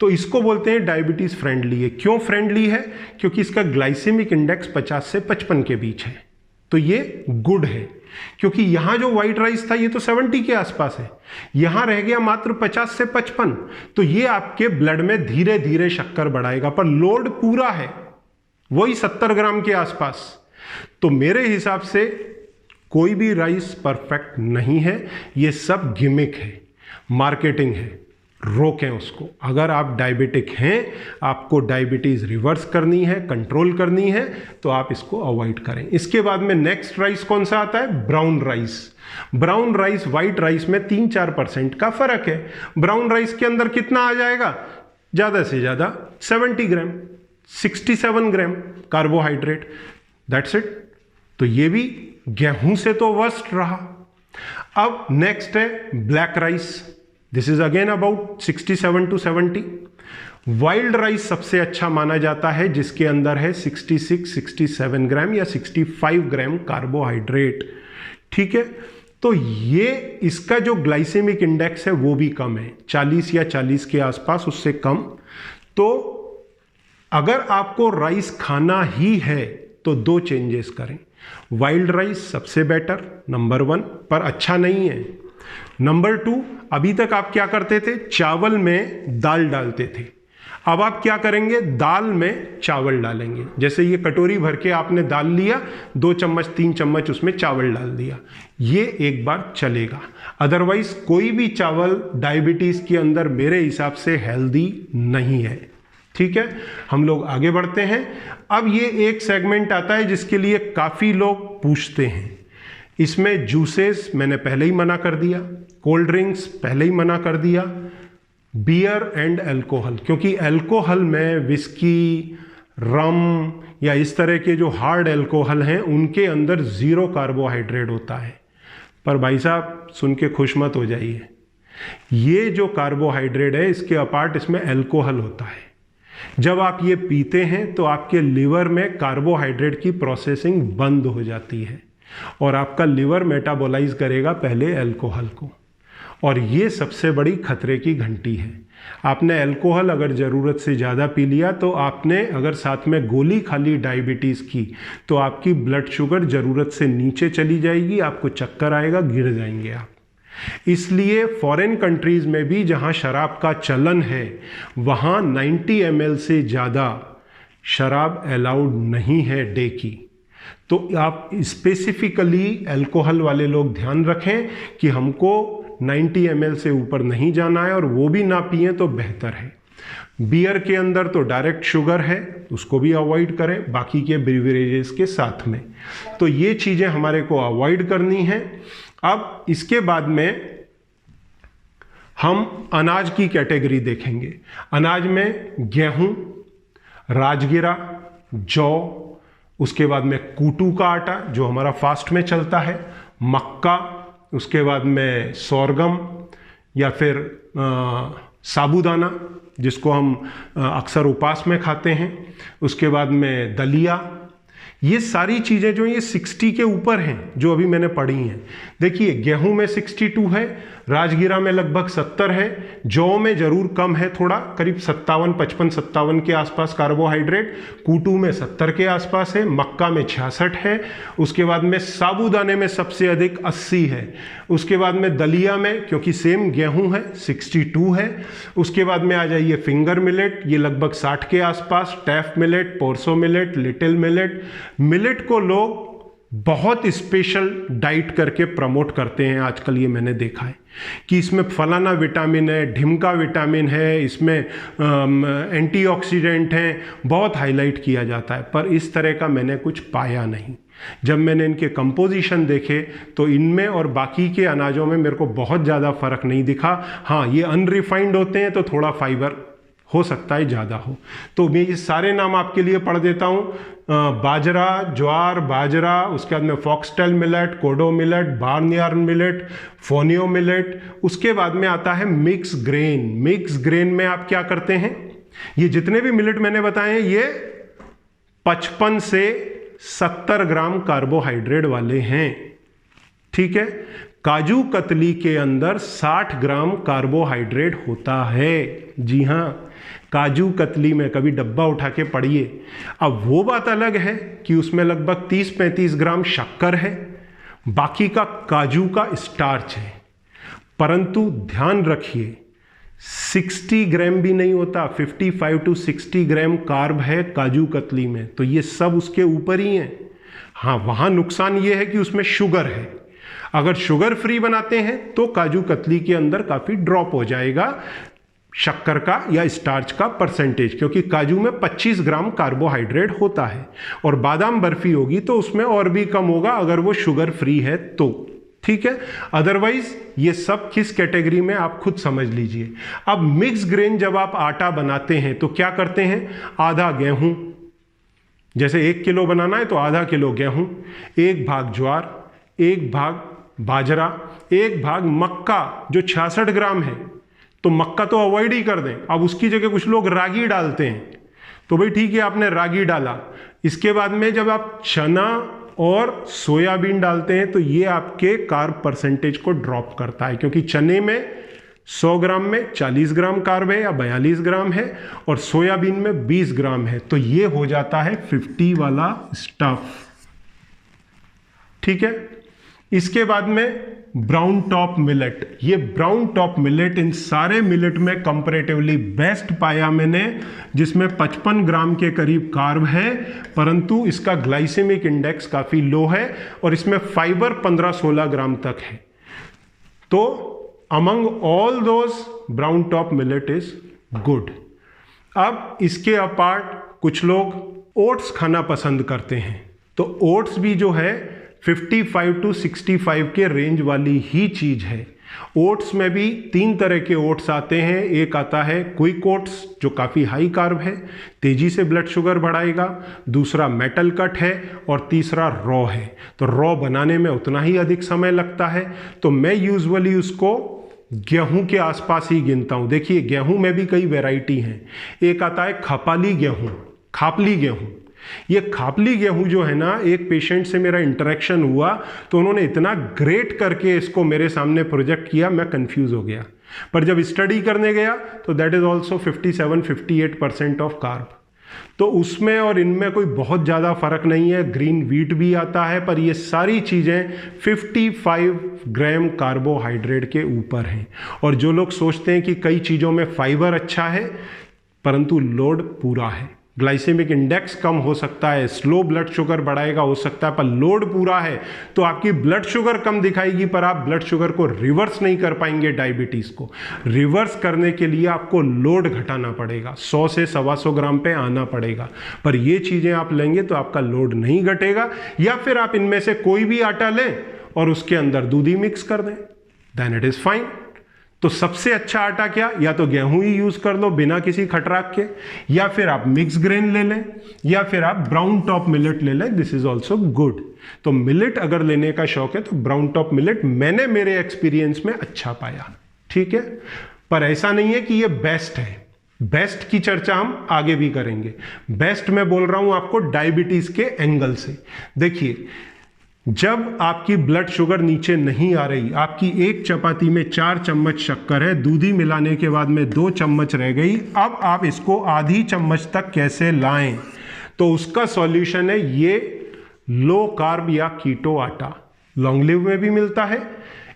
तो इसको बोलते हैं डायबिटीज फ्रेंडली है। क्यों फ्रेंडली है? क्योंकि इसका ग्लाइसेमिक इंडेक्स 50 से 55 के बीच है, तो ये गुड है। क्योंकि यहां जो व्हाइट राइस था ये तो 70 के आसपास है, यहां रह गया मात्र 50 से 55, तो ये आपके ब्लड में धीरे धीरे शक्कर बढ़ाएगा, पर लोड पूरा है वही 70 ग्राम के आसपास। तो मेरे हिसाब से कोई भी राइस परफेक्ट नहीं है, ये सब गिमिक है, मार्केटिंग है, रोकें उसको। अगर आप डायबिटिक हैं, आपको डायबिटीज रिवर्स करनी है, कंट्रोल करनी है, तो आप इसको अवॉइड करें। इसके बाद में नेक्स्ट राइस कौन सा आता है? Brown rice. Brown rice white rice में 3-4% का फर्क है। ब्राउन राइस के अंदर कितना आ जाएगा? ज्यादा से ज्यादा 70 ग्राम, 67 ग्राम कार्बोहाइड्रेट, दैट्स इट। तो ये भी गेहूं से तो वर्स्ट रहा। अब नेक्स्ट है black rice. This is again about 67 to 70। Wild rice सबसे अच्छा माना जाता है, जिसके अंदर है 66-67 ग्राम या 65 ग्राम कार्बोहाइड्रेट। ठीक है, तो ये इसका जो ग्लाइसेमिक इंडेक्स है वो भी कम है, 40 या 40 के आसपास, उससे कम। तो अगर आपको राइस खाना ही है तो 2 चेंजेस करें। वाइल्ड राइस सबसे बेटर, नंबर 1, पर अच्छा नहीं है। नंबर 2, अभी तक आप क्या करते थे? चावल में दाल डालते थे। अब आप क्या करेंगे? दाल में चावल डालेंगे। जैसे ये कटोरी भर के आपने दाल लिया, 2 चम्मच 3 चम्मच उसमें चावल डाल दिया, ये एक बार चलेगा। अदरवाइज कोई भी चावल डायबिटीज के अंदर मेरे हिसाब से हेल्दी नहीं है। ठीक है, हम लोग आगे बढ़ते हैं। अब ये एक सेगमेंट आता है जिसके लिए काफी लोग पूछते हैं। इसमें जूसेस मैंने पहले ही मना कर दिया, कोल्ड ड्रिंक्स पहले ही मना कर दिया, बियर एंड अल्कोहल, क्योंकि अल्कोहल में विस्की, रम या इस तरह के जो हार्ड अल्कोहल हैं उनके अंदर 0 कार्बोहाइड्रेट होता है। पर भाई साहब सुन के खुश मत हो जाइए, ये जो कार्बोहाइड्रेट है इसके अपार्ट इसमें अल्कोहल होता है। जब आप ये पीते हैं तो आपके लिवर में कार्बोहाइड्रेट की प्रोसेसिंग बंद हो जाती है और आपका लिवर मेटाबोलाइज करेगा पहले अल्कोहल को, और ये सबसे बड़ी खतरे की घंटी है। आपने अल्कोहल अगर ज़रूरत से ज़्यादा पी लिया तो आपने अगर साथ में गोली खा ली डायबिटीज़ की तो आपकी ब्लड शुगर ज़रूरत से नीचे चली जाएगी, आपको चक्कर आएगा, गिर जाएंगे आप। इसलिए फॉरेन कंट्रीज़ में भी जहाँ शराब का चलन है वहाँ 90 ml से ज़्यादा शराब अलाउड नहीं है डे की। तो आप स्पेसिफिकली अल्कोहल वाले लोग ध्यान रखें कि हमको 90 ml से ऊपर नहीं जाना है, और वो भी ना पिए तो बेहतर है। बियर के अंदर तो डायरेक्ट शुगर है, उसको भी अवॉइड करें बाकी के ब्रीवरेजेस के साथ में। तो ये चीज़ें हमारे को अवॉइड करनी है। अब इसके बाद में हम अनाज की कैटेगरी देखेंगे। अनाज में गेहूं, राजगिरा, जौ, उसके बाद में कूटू का आटा जो हमारा फास्ट में चलता है, मक्का, उसके बाद में सोरगम या फिर साबूदाना जिसको हम अक्सर उपवास में खाते हैं, उसके बाद में दलिया। ये सारी चीज़ें जो ये 60 के ऊपर हैं जो अभी मैंने पढ़ी हैं। देखिए गेहूं में 62 है, राजगीरा में लगभग 70 है, जौ में जरूर कम है थोड़ा, करीब 57 के आसपास कार्बोहाइड्रेट, कूटू में 70 के आसपास है, मक्का में 66 है, उसके बाद में साबूदाने में सबसे अधिक 80 है, उसके बाद में दलिया में, क्योंकि सेम गेहूं है, 62 है, उसके बाद में आ जाइए फिंगर मिलेट, ये लगभग 60 के आसपास, teff millet, proso millet, little millet. Millet को लोग बहुत स्पेशल डाइट करके प्रमोट करते हैं आजकल, ये मैंने देखा है कि इसमें फलाना विटामिन है, ढिमका विटामिन है, इसमें एंटीऑक्सीडेंट हैं, बहुत हाईलाइट किया जाता है, पर इस तरह का मैंने कुछ पाया नहीं। जब मैंने इनके कंपोजिशन देखे तो इनमें और बाकी के अनाजों में मेरे को बहुत ज़्यादा फर्क नहीं दिखा। हाँ, ये अनरिफाइंड होते हैं तो थोड़ा फाइबर हो सकता है ज़्यादा हो। तो मैं ये सारे नाम आपके लिए पढ़ देता हूँ। बाजरा, ज्वार, बाजरा, उसके बाद में फॉक्सटेल मिलेट, कोडो मिलेट, बार्नयार्न मिलेट, फोनियो मिलेट। उसके बाद में आता है मिक्स ग्रेन। मिक्स ग्रेन में आप क्या करते हैं, ये जितने भी मिलेट मैंने बताए हैं ये 55 से 70 ग्राम कार्बोहाइड्रेट वाले हैं, ठीक है। काजू कतली के अंदर 60 ग्राम कार्बोहाइड्रेट होता है। जी हाँ, काजू कतली में कभी डब्बा उठा के पढ़िए। अब वो बात अलग है कि उसमें लगभग 30-35 ग्राम शक्कर है, बाकी का काजू का स्टार्च है। परंतु ध्यान रखिए 60 ग्राम भी नहीं होता, 55 to 60 ग्राम कार्ब है काजू कतली में, तो ये सब उसके ऊपर ही है। हाँ, वहाँ नुकसान ये है कि उसमें शुगर है। अगर शुगर फ्री बनाते हैं तो काजू कतली के अंदर काफ़ी ड्रॉप हो जाएगा शक्कर का या स्टार्च का परसेंटेज, क्योंकि काजू में 25 ग्राम कार्बोहाइड्रेट होता है और बादाम बर्फी होगी तो उसमें और भी कम होगा अगर वो शुगर फ्री है तो, ठीक है। अदरवाइज ये सब किस कैटेगरी में आप खुद समझ लीजिए। अब मिक्स ग्रेन जब आप आटा बनाते हैं तो क्या करते हैं, आधा गेहूं, जैसे 1 किलो बनाना है तो आधा किलो गेहूं, 1 भाग ज्वार, 1 भाग बाजरा, 1 भाग मक्का जो 66 ग्राम है, तो मक्का तो अवॉइड ही कर दें। अब उसकी जगह कुछ लोग रागी डालते हैं, तो भाई ठीक है आपने रागी डाला। इसके बाद में जब आप चना और सोयाबीन डालते हैं तो ये आपके कार्ब परसेंटेज को ड्रॉप करता है, क्योंकि चने में 100 ग्राम में 40 ग्राम कार्ब है या 42 ग्राम है और सोयाबीन में 20 ग्राम है, तो ये हो जाता है 50 वाला स्टफ, ठीक है। इसके बाद में ब्राउन टॉप मिलेट। ये ब्राउन टॉप मिलेट इन सारे मिलेट में कंपैरेटिवली बेस्ट पाया मैंने, जिसमें 55 ग्राम के करीब कार्ब है, परंतु इसका ग्लाइसेमिक इंडेक्स काफ़ी लो है और इसमें फाइबर 15-16 ग्राम तक है। तो among all those brown top millet is good. अब इसके अपार्ट कुछ लोग ओट्स खाना पसंद करते हैं, तो ओट्स भी जो है 55 to 65 के रेंज वाली ही चीज है। ओट्स में भी 3 तरह के ओट्स आते हैं। एक आता है क्विक ओट्स जो काफ़ी हाई कार्ब है, तेजी से ब्लड शुगर बढ़ाएगा, दूसरा मेटल कट है और तीसरा रॉ है। तो रॉ बनाने में उतना ही अधिक समय लगता है, तो मैं यूजुअली उसको गेहूं के आसपास ही गिनता हूं। देखिए गेहूं में भी कई वैरायटी हैं। एक आता है खपाली गेहूं, खापली गेहूं। ये खापली गेहूं जो है ना, एक पेशेंट से मेरा इंटरेक्शन हुआ तो उन्होंने इतना ग्रेट करके इसको मेरे सामने प्रोजेक्ट किया, मैं कंफ्यूज हो गया। पर जब स्टडी करने गया तो that is also 57-58% of carb. तो उसमें और इनमें कोई बहुत ज़्यादा फर्क नहीं है। ग्रीन व्हीट भी आता है, पर ये सारी चीज़ें 55 ग्राम कार्बोहाइड्रेट के ऊपर हैं। और जो लोग सोचते हैं कि कई चीज़ों में फाइबर अच्छा है परंतु लोड पूरा है, ग्लाइसेमिक इंडेक्स कम हो सकता है, स्लो ब्लड शुगर बढ़ाएगा हो सकता है, पर लोड पूरा है तो आपकी ब्लड शुगर कम दिखाएगी, पर आप ब्लड शुगर को रिवर्स नहीं कर पाएंगे। डायबिटीज़ को रिवर्स करने के लिए आपको लोड घटाना पड़ेगा, 100 से 125 ग्राम पे आना पड़ेगा। पर ये चीज़ें आप लेंगे तो आपका लोड नहीं घटेगा। या फिर आप इनमें से कोई भी आटा लें और उसके अंदर दूधी मिक्स कर दें, देन इट इज़ फाइन। तो सबसे अच्छा आटा क्या, या तो गेहूं ही यूज कर लो बिना किसी खटराक के, या फिर आप मिक्स ग्रेन ले लें, या फिर आप ब्राउन टॉप मिलेट ले लें, दिस इज ऑल्सो गुड। तो मिलेट अगर लेने का शौक है तो ब्राउन टॉप मिलेट मैंने मेरे एक्सपीरियंस में अच्छा पाया, ठीक है। पर ऐसा नहीं है कि ये बेस्ट है, बेस्ट की चर्चा हम आगे भी करेंगे। बेस्ट मैं बोल रहा हूं आपको डायबिटीज के एंगल से। देखिए जब आपकी ब्लड शुगर नीचे नहीं आ रही, आपकी एक चपाती में 4 चम्मच शक्कर है, दूधी मिलाने के बाद में 2 चम्मच रह गई, अब आप इसको आधी चम्मच तक कैसे लाएं? तो उसका सॉल्यूशन है ये लो कार्ब या कीटो आटा। लॉन्ग लिव में भी मिलता है।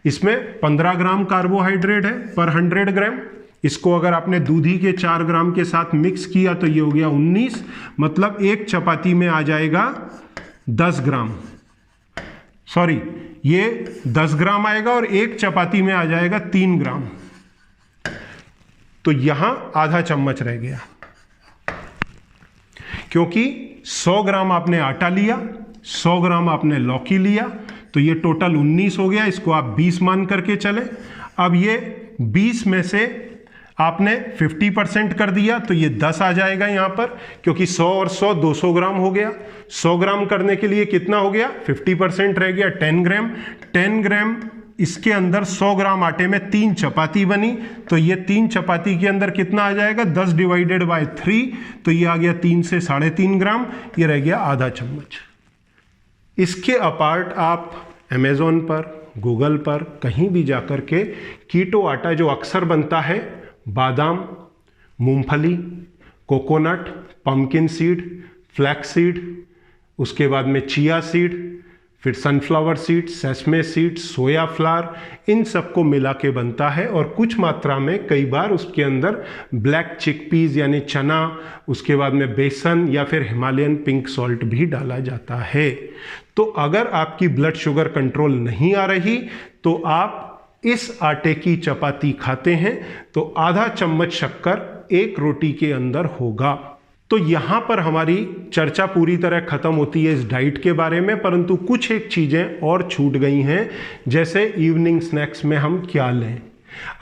इसमें 15 ग्राम कार्बोहाइड्रेट है पर 100 ग्राम। इसको अगर आपने दूधी के 4 ग्राम के साथ मिक्स किया तो ये हो गया 19, मतलब एक चपाती में आ जाएगा 10 ग्राम, सॉरी ये 10 ग्राम आएगा और एक चपाती में आ जाएगा 3 ग्राम। तो यहां आधा चम्मच रह गया, क्योंकि 100 ग्राम आपने आटा लिया, 100 ग्राम आपने लौकी लिया, तो ये टोटल 19 हो गया। इसको आप 20 मान करके चले। अब ये 20 में से आपने 50% कर दिया तो ये 10 आ जाएगा यहाँ पर, क्योंकि 100 और 100 200 ग्राम हो गया। 100 ग्राम करने के लिए कितना हो गया? 50% रह गया 10 ग्राम। 10 ग्राम इसके अंदर 100 ग्राम आटे में 3 चपाती बनी, तो ये 3 चपाती के अंदर कितना आ जाएगा? 10 डिवाइडेड बाय 3, तो ये आ गया 3 से 3.5 ग्राम, ये रह गया आधा चम्मच। इसके अपार्ट आप अमेज़ॉन पर, गूगल पर कहीं भी जाकर के कीटो आटा जो अक्सर बनता है, बादाम, मूंगफली, coconut, pumpkin seed, flax seed, उसके बाद में चिया सीड, फिर सनफ्लावर सीड, सेसमे सीड, सोया फ्लावर, इन सबको मिला के बनता है। और कुछ मात्रा में कई बार उसके अंदर ब्लैक चिकपीज यानी चना, उसके बाद में बेसन या फिर हिमालयन पिंक सॉल्ट भी डाला जाता है। तो अगर आपकी ब्लड शुगर कंट्रोल नहीं आ रही तो आप इस आटे की चपाती खाते हैं तो आधा चम्मच शक्कर एक रोटी के अंदर होगा। तो यहाँ पर हमारी चर्चा पूरी तरह खत्म होती है इस डाइट के बारे में, परंतु कुछ एक चीज़ें और छूट गई हैं, जैसे इवनिंग स्नैक्स में हम क्या लें।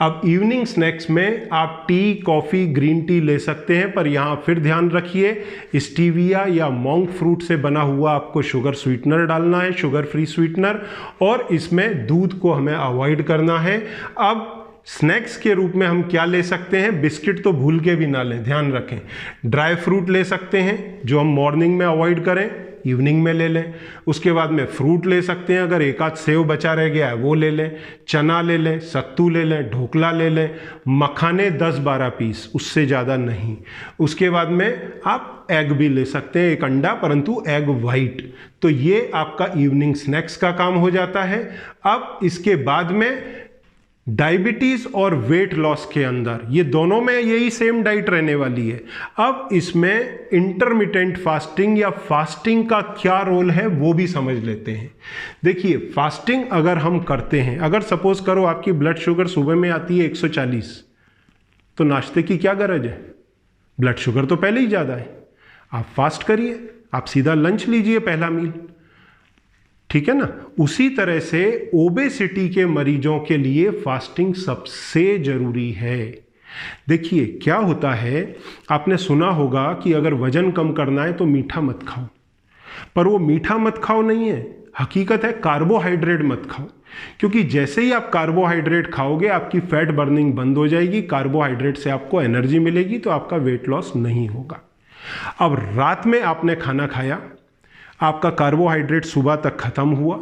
अब इवनिंग स्नैक्स में आप टी, कॉफ़ी, ग्रीन टी ले सकते हैं, पर यहाँ फिर ध्यान रखिए स्टीविया या मोंक फ्रूट से बना हुआ आपको शुगर स्वीटनर डालना है, शुगर फ्री स्वीटनर, और इसमें दूध को हमें अवॉइड करना है। अब स्नैक्स के रूप में हम क्या ले सकते हैं? बिस्किट तो भूल के भी ना लें, ध्यान रखें। ड्राई फ्रूट ले सकते हैं, जो हम मॉर्निंग में अवॉइड करें, इवनिंग में ले लें। उसके बाद में फ्रूट ले सकते हैं, अगर एक आध सेव बचा रह गया है वो ले लें, चना ले लें, सत्तू ले लें, ढोकला ले लें, मखाने 10-12 पीस, उससे ज़्यादा नहीं। उसके बाद में आप एग भी ले सकते हैं, एक अंडा, परंतु एग वाइट। तो ये आपका इवनिंग स्नैक्स का काम हो जाता है। अब इसके बाद में डायबिटीज और वेट लॉस के अंदर ये दोनों में यही सेम डाइट रहने वाली है। अब इसमें इंटरमिटेंट फास्टिंग या फास्टिंग का क्या रोल है वो भी समझ लेते हैं। देखिए, फास्टिंग अगर हम करते हैं, अगर सपोज करो आपकी ब्लड शुगर सुबह में आती है 140, तो नाश्ते की क्या गरज है? ब्लड शुगर तो पहले ही ज़्यादा है। आप फास्ट करिए, आप सीधा लंच लीजिए, पहला मील, ठीक है ना। उसी तरह से ओबेसिटी के मरीजों के लिए फास्टिंग सबसे जरूरी है। देखिए क्या होता है, आपने सुना होगा कि अगर वजन कम करना है तो मीठा मत खाओ, पर वो मीठा मत खाओ नहीं है, हकीकत है कार्बोहाइड्रेट मत खाओ, क्योंकि जैसे ही आप कार्बोहाइड्रेट खाओगे आपकी फैट बर्निंग बंद हो जाएगी, कार्बोहाइड्रेट से आपको एनर्जी मिलेगी, तो आपका वेट लॉस नहीं होगा। अब रात में आपने खाना खाया, आपका कार्बोहाइड्रेट सुबह तक खत्म हुआ,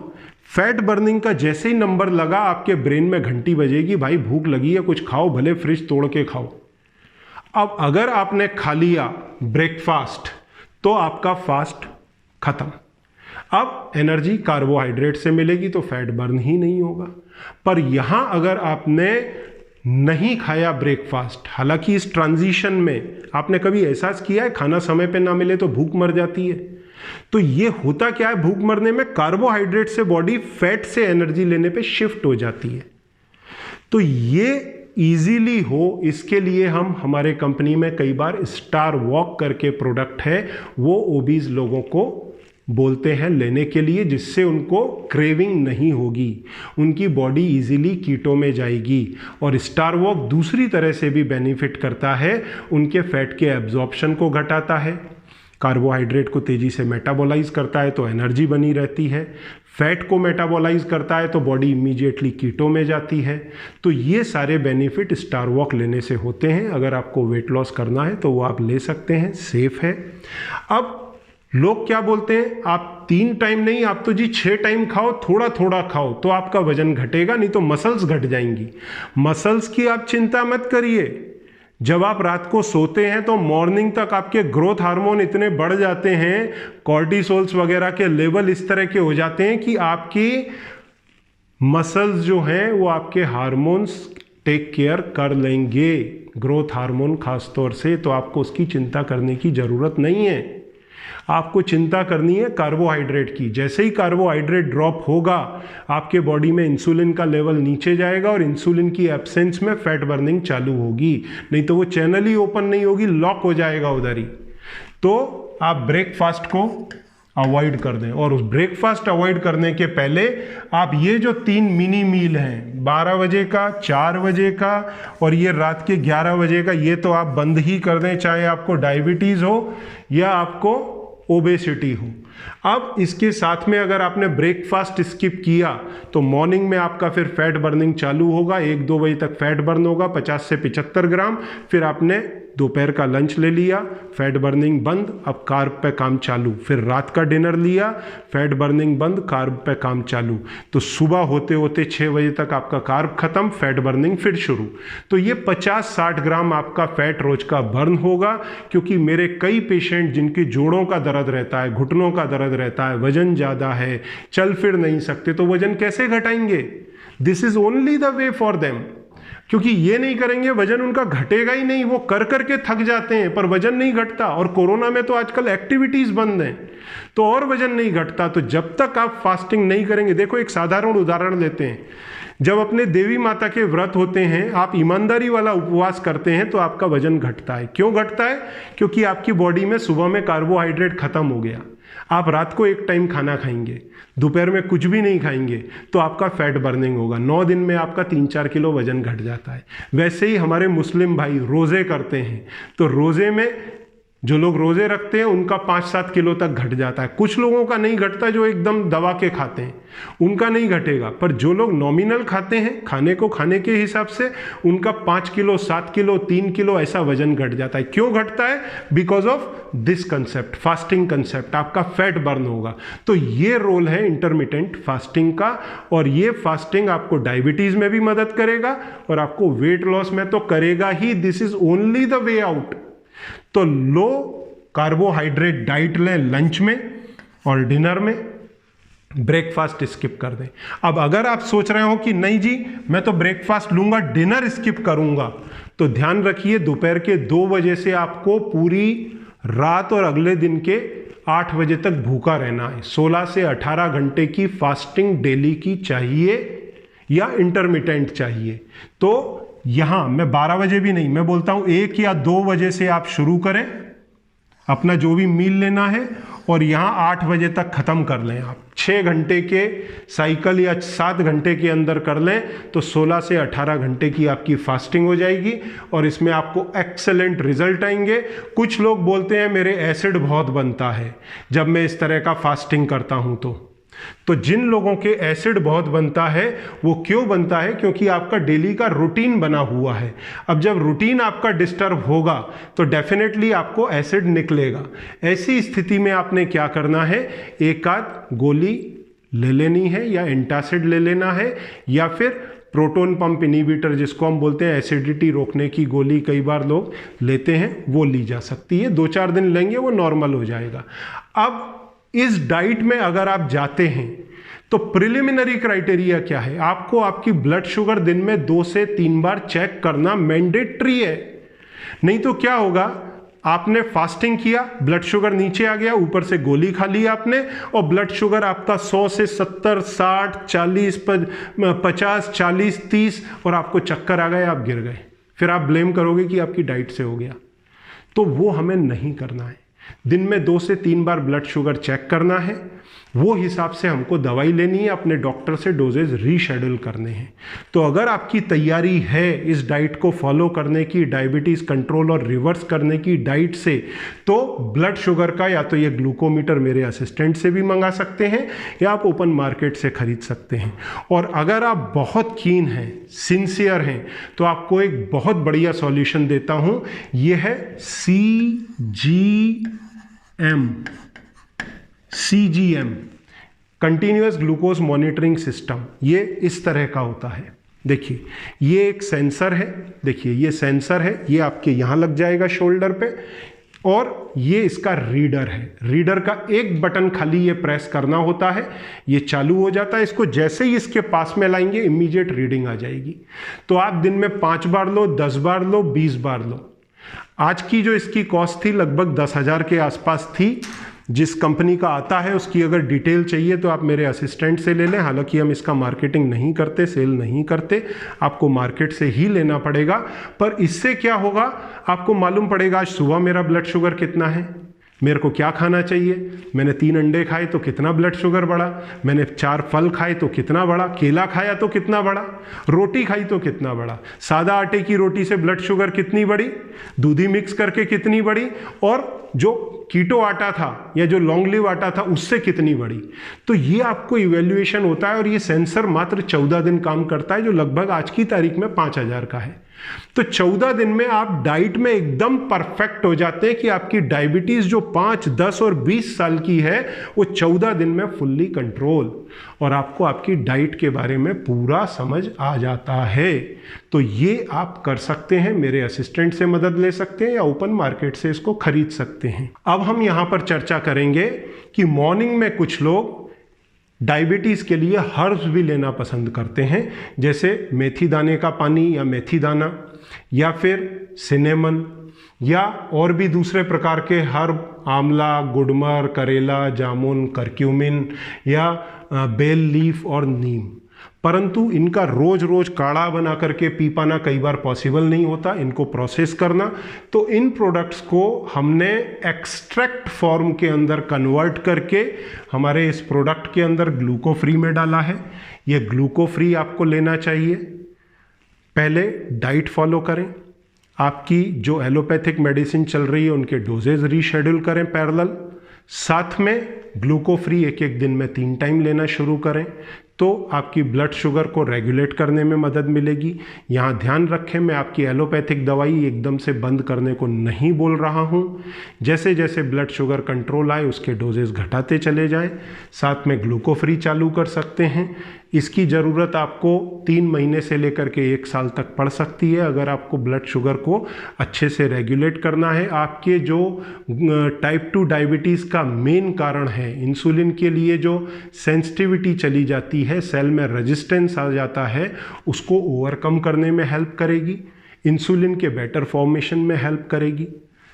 फैट बर्निंग का जैसे ही नंबर लगा आपके ब्रेन में घंटी बजेगी, भाई भूख लगी है कुछ खाओ, भले फ्रिज तोड़ के खाओ। अब अगर आपने खा लिया ब्रेकफास्ट तो आपका फास्ट खत्म। अब एनर्जी कार्बोहाइड्रेट से मिलेगी तो फैट बर्न ही नहीं होगा। पर यहां अगर आपने नहीं खाया ब्रेकफास्ट, हालांकि इस ट्रांजिशन में आपने कभी एहसास किया है खाना समय पे ना मिले तो भूख मर जाती है? तो ये होता क्या है, भूख मरने में कार्बोहाइड्रेट से बॉडी फैट से एनर्जी लेने पे शिफ्ट हो जाती है। तो ये इजीली हो, इसके लिए हम हमारे कंपनी में कई बार स्टार वॉक करके प्रोडक्ट है, वो ओबीज लोगों को बोलते हैं लेने के लिए, जिससे उनको क्रेविंग नहीं होगी, उनकी बॉडी इजीली कीटो में जाएगी। और स्टार वॉक दूसरी तरह से भी बेनिफिट करता है, उनके फैट के एब्जॉर्प्शन को घटाता है, कार्बोहाइड्रेट को तेजी से मेटाबोलाइज करता है तो एनर्जी बनी रहती है, फैट को मेटाबोलाइज करता है तो बॉडी इमीडिएटली कीटो में जाती है। तो ये सारे बेनिफिट स्टार वॉक लेने से होते हैं। अगर आपको वेट लॉस करना है तो वो आप ले सकते हैं, सेफ है। अब लोग क्या बोलते हैं, आप 3 टाइम नहीं, आप तो जी 6 टाइम खाओ, थोड़ा थोड़ा खाओ तो आपका वजन घटेगा, नहीं तो मसल्स घट जाएंगी। मसल्स की आप चिंता मत करिए। जब आप रात को सोते हैं तो मॉर्निंग तक आपके ग्रोथ हार्मोन इतने बढ़ जाते हैं, कॉर्टिसोल्स वगैरह के लेवल इस तरह के हो जाते हैं कि आपकी मसल्स जो हैं वो आपके हार्मोन्स टेक केयर कर लेंगे, ग्रोथ हार्मोन खास तौर से। तो आपको उसकी चिंता करने की ज़रूरत नहीं है। आपको चिंता करनी है कार्बोहाइड्रेट की। जैसे ही कार्बोहाइड्रेट ड्रॉप होगा आपके बॉडी में इंसुलिन का लेवल नीचे जाएगा और इंसुलिन की एब्सेंस में फैट बर्निंग चालू होगी, नहीं तो वो चैनल ही ओपन नहीं होगी, लॉक हो जाएगा उधर ही। तो आप ब्रेकफास्ट को अवॉइड कर दें, और उस ब्रेकफास्ट अवॉइड करने के पहले आप ये जो 3 मिनी मील हैं, 12 बजे का, 4 बजे का और ये रात के 11 बजे का, ये तो आप बंद ही कर दें, चाहे आपको डायबिटीज़ हो या आपको ओबेसिटी हो। अब इसके साथ में अगर आपने ब्रेकफास्ट स्किप किया तो मॉर्निंग में आपका फिर फैट बर्निंग चालू होगा, 1-2 बजे तक फैट बर्न होगा 50 से 75 ग्राम। फिर आपने दोपहर का लंच ले लिया, फैट बर्निंग बंद, अब कार्ब पे काम चालू। फिर रात का डिनर लिया, फैट बर्निंग बंद, कार्ब पे काम चालू। तो सुबह होते होते 6 बजे तक आपका कार्ब खत्म, फैट बर्निंग फिर शुरू। तो ये 50-60 ग्राम आपका फैट रोज का बर्न होगा। क्योंकि मेरे कई पेशेंट जिनके जोड़ों का दर्द रहता है, घुटनों का दर्द रहता है, वजन ज़्यादा है, चल फिर नहीं सकते, तो वजन कैसे घटाएंगे? This is only the way for them. क्योंकि ये नहीं करेंगे वजन उनका घटेगा ही नहीं, वो कर करके थक जाते हैं पर वजन नहीं घटता। और कोरोना में तो आजकल एक्टिविटीज बंद हैं तो और वजन नहीं घटता। तो जब तक आप फास्टिंग नहीं करेंगे, देखो एक साधारण उदाहरण लेते हैं, जब अपने देवी माता के व्रत होते हैं, आप ईमानदारी वाला उपवास करते हैं तो आपका वजन घटता है। क्यों घटता है? क्योंकि आपकी बॉडी में सुबह में कार्बोहाइड्रेट खत्म हो गया। आप रात को 1 टाइम खाना खाएंगे, दोपहर में कुछ भी नहीं खाएंगे तो आपका फैट बर्निंग होगा। 9 दिन में आपका 3-4 किलो वजन घट जाता है। वैसे ही हमारे मुस्लिम भाई रोज़े करते हैं तो रोज़े में जो लोग रोज़े रखते हैं उनका 5-7 किलो तक घट जाता है। कुछ लोगों का नहीं घटता, जो एकदम दबा के खाते हैं उनका नहीं घटेगा, पर जो लोग नॉमिनल खाते हैं, खाने को खाने के हिसाब से, उनका 5 किलो, 7 किलो, 3 किलो ऐसा वजन घट जाता है। क्यों घटता है? Because of this concept, fasting concept. आपका फैट बर्न होगा। तो ये रोल है इंटरमिटेंट फास्टिंग का, और ये फास्टिंग आपको डायबिटीज में भी मदद करेगा और आपको वेट लॉस में तो करेगा ही। This is only the way out. तो लो कार्बोहाइड्रेट डाइट लें लंच में और डिनर में, ब्रेकफास्ट स्किप कर दें। अब अगर आप सोच रहे हो कि नहीं जी मैं तो ब्रेकफास्ट लूंगा, डिनर स्किप करूंगा, तो ध्यान रखिए दोपहर के 2 बजे से आपको पूरी रात और अगले दिन के 8 बजे तक भूखा रहना है। 16 से 18 घंटे की फास्टिंग डेली की चाहिए या इंटरमिटेंट चाहिए। तो यहां मैं 12 बजे भी नहीं, मैं बोलता हूं 1 या 2 बजे से आप शुरू करें अपना जो भी मील लेना है, और यहां 8 बजे तक खत्म कर लें। आप 6 घंटे के साइकिल या 7 घंटे के अंदर कर लें तो 16 से 18 घंटे की आपकी फास्टिंग हो जाएगी और इसमें आपको एक्सेलेंट रिजल्ट आएंगे। कुछ लोग बोलते हैं मेरे एसिड बहुत बनता है जब मैं इस तरह का फास्टिंग करता हूं। तो जिन लोगों के एसिड बहुत बनता है वो क्यों बनता है? क्योंकि आपका डेली का रूटीन बना हुआ है। अब जब रूटीन आपका डिस्टर्ब होगा तो डेफिनेटली आपको एसिड निकलेगा। ऐसी स्थिति में आपने क्या करना है, एक आध गोली ले लेनी है या एंटासिड ले लेना है, या फिर प्रोटोन पंप इनहिबिटर जिसको हम बोलते हैं, एसिडिटी रोकने की गोली कई बार लोग लेते हैं, वो ली जा सकती है। 2-4 दिन लेंगे वो नॉर्मल हो जाएगा। अब इस डाइट में अगर आप जाते हैं तो प्रिलिमिनरी क्राइटेरिया क्या है? आपको आपकी ब्लड शुगर दिन में 2 से 3 बार चेक करना मैंडेटरी है। नहीं तो क्या होगा, आपने फास्टिंग किया, ब्लड शुगर नीचे आ गया, ऊपर से गोली खा ली आपने, और ब्लड शुगर आपका 100 से 70, 60, 40, 50, 40, 30 और आपको चक्कर आ गए, आप गिर गए। फिर आप ब्लेम करोगे कि आपकी डाइट से हो गया। तो वो हमें नहीं करना है। दिन में 2 से 3 बार ब्लड शुगर चेक करना है, वो हिसाब से हमको दवाई लेनी है, अपने डॉक्टर से डोजेज रीशेड्यूल करने हैं। तो अगर आपकी तैयारी है इस डाइट को फॉलो करने की, डायबिटीज कंट्रोल और रिवर्स करने की डाइट से, तो ब्लड शुगर का या तो ये ग्लूकोमीटर मेरे असिस्टेंट से भी मंगा सकते हैं या आप ओपन मार्केट से खरीद सकते हैं। और अगर आप बहुत कीन हैं, सिंसियर हैं, तो आपको एक बहुत बढ़िया सॉल्यूशन देता हूं। यह है CGM, CGM, continuous glucose monitoring system, ये इस तरह का होता है। देखिए ये एक सेंसर है, देखिए ये सेंसर है, ये आपके यहाँ लग जाएगा शोल्डर पे, और ये इसका रीडर है। रीडर का एक बटन खाली ये प्रेस करना होता है, ये चालू हो जाता है। इसको जैसे ही इसके पास में लाएंगे इमीडिएट रीडिंग आ जाएगी। तो आप दिन में 5 बार लो, 10 बार लो, 20 बार लो। आज की जो इसकी कॉस्ट थी लगभग 10,000 के आसपास थी। जिस कंपनी का आता है उसकी अगर डिटेल चाहिए तो आप मेरे असिस्टेंट से ले लें। हालांकि हम इसका मार्केटिंग नहीं करते, सेल नहीं करते, आपको मार्केट से ही लेना पड़ेगा। पर इससे क्या होगा, आपको मालूम पड़ेगा आज सुबह मेरा ब्लड शुगर कितना है, मेरे को क्या खाना चाहिए। मैंने 3 अंडे खाए तो कितना ब्लड शुगर बढ़ा, मैंने 4 फल खाए तो कितना बढ़ा, केला खाया तो कितना बढ़ा, रोटी खाई तो कितना बढ़ा, सादा आटे की रोटी से ब्लड शुगर कितनी बढ़ी, दूधी मिक्स करके कितनी बढ़ी, और जो कीटो आटा था या जो लॉन्ग लिव आटा था उससे कितनी बढ़ी। तो ये आपको इवैल्यूएशन होता है, और ये सेंसर मात्र 14 दिन काम करता है, जो लगभग आज की तारीख में 5,000 का है। तो 14 दिन में आप डाइट में एकदम परफेक्ट हो जाते हैं कि आपकी डायबिटीज जो 5, 10 और 20 साल की है वो 14 दिन में फुल्ली कंट्रोल, और आपको आपकी डाइट के बारे में पूरा समझ आ जाता है। तो ये आप कर सकते हैं, मेरे असिस्टेंट से मदद ले सकते हैं या ओपन मार्केट से इसको खरीद सकते हैं। अब हम यहां पर चर्चा करेंगे कि मॉर्निंग में कुछ लोग डायबिटीज़ के लिए हर्ब्स भी लेना पसंद करते हैं, जैसे मेथी दाने का पानी या मेथी दाना, या फिर सिनेमन, या और भी दूसरे प्रकार के हर्ब, आंवला, गुड़मर, करेला, जामुन, करक्यूमिन, या बेल लीफ और नीम। परंतु इनका रोज रोज काढ़ा बना करके पी पाना कई बार पॉसिबल नहीं होता, इनको प्रोसेस करना। तो इन प्रोडक्ट्स को हमने एक्सट्रैक्ट फॉर्म के अंदर कन्वर्ट करके हमारे इस प्रोडक्ट के अंदर ग्लूको फ्री में डाला है। ये ग्लूको फ्री आपको लेना चाहिए। पहले डाइट फॉलो करें, आपकी जो एलोपैथिक मेडिसिन चल रही है उनके डोजेज रीशेड्यूल करें पैरेलल, साथ में ग्लूको फ्री एक दिन में 3 टाइम लेना शुरू करें, तो आपकी ब्लड शुगर को रेगुलेट करने में मदद मिलेगी। यहाँ ध्यान रखें, मैं आपकी एलोपैथिक दवाई एकदम से बंद करने को नहीं बोल रहा हूँ। जैसे जैसे ब्लड शुगर कंट्रोल आए उसके डोजेस घटाते चले जाएं। साथ में ग्लूको फ्री चालू कर सकते हैं। इसकी ज़रूरत आपको 3 महीने से लेकर के 1 साल तक पड़ सकती है, अगर आपको ब्लड शुगर को अच्छे से रेगुलेट करना है। आपके जो टाइप 2 डायबिटीज़ का मेन कारण है, इंसुलिन के लिए जो सेंसिटिविटी चली जाती है, सेल में रेजिस्टेंस आ जाता है, उसको ओवरकम करने में हेल्प करेगी, इंसुलिन के बेटर फॉर्मेशन में हेल्प करेगी।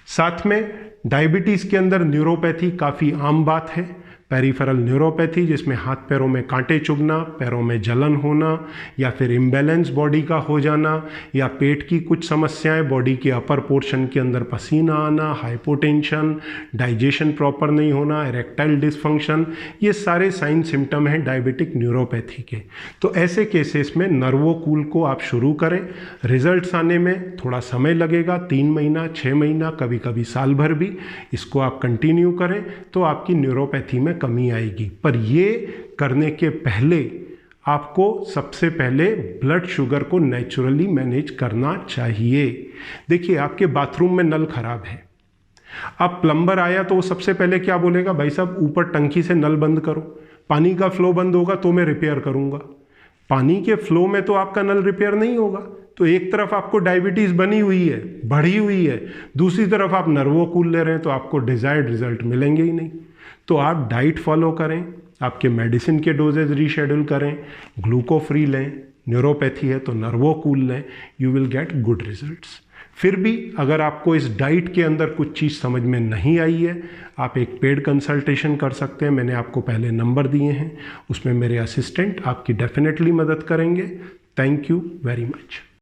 साथ में डायबिटीज़ के अंदर न्यूरोपैथी काफ़ी आम बात है। पेरिफेरल न्यूरोपैथी, जिसमें हाथ पैरों में कांटे चुभना, पैरों में जलन होना, या फिर इम्बैलेंस बॉडी का हो जाना, या पेट की कुछ समस्याएं, बॉडी के अपर पोर्शन के अंदर पसीना आना, हाइपोटेंशन, डाइजेशन प्रॉपर नहीं होना, इरेक्टाइल डिसफंक्शन, ये सारे साइन सिम्टम हैं डायबिटिक न्यूरोपैथी के। तो ऐसे केसेस में नर्वोकूल को आप शुरू करें। रिजल्ट्स आने में थोड़ा समय लगेगा, 3 महीना, 6 महीना, कभी कभी साल भर भी। इसको आप कंटिन्यू करें तो आपकी न्यूरोपैथी में कमी आएगी। पर ये करने के पहले आपको सबसे पहले ब्लड शुगर को नेचुरली मैनेज करना चाहिए। देखिए, आपके बाथरूम में नल खराब है, अब प्लम्बर आया तो वो सबसे पहले क्या बोलेगा, भाई साहब ऊपर टंकी से नल बंद करो, पानी का फ्लो बंद होगा तो मैं रिपेयर करूंगा। पानी के फ्लो में तो आपका नल रिपेयर नहीं होगा। तो एक तरफ आपको डायबिटीज़ बनी हुई है, बढ़ी हुई है, दूसरी तरफ आप नर्वोकूल ले रहे हैं, तो आपको डिजायर्ड रिजल्ट मिलेंगे ही नहीं। तो आप डाइट फॉलो करें, आपके मेडिसिन के डोजेज रीशेड्यूल करें, ग्लूको फ्री लें, न्यूरोपैथी है तो नर्वोकूल लें, you will get good results. फिर भी अगर आपको इस डाइट के अंदर कुछ चीज़ समझ में नहीं आई है, आप एक पेड कंसल्टेशन कर सकते हैं। मैंने आपको पहले नंबर दिए हैं, उसमें मेरे असिस्टेंट आपकी डेफिनेटली मदद करेंगे। Thank you very much.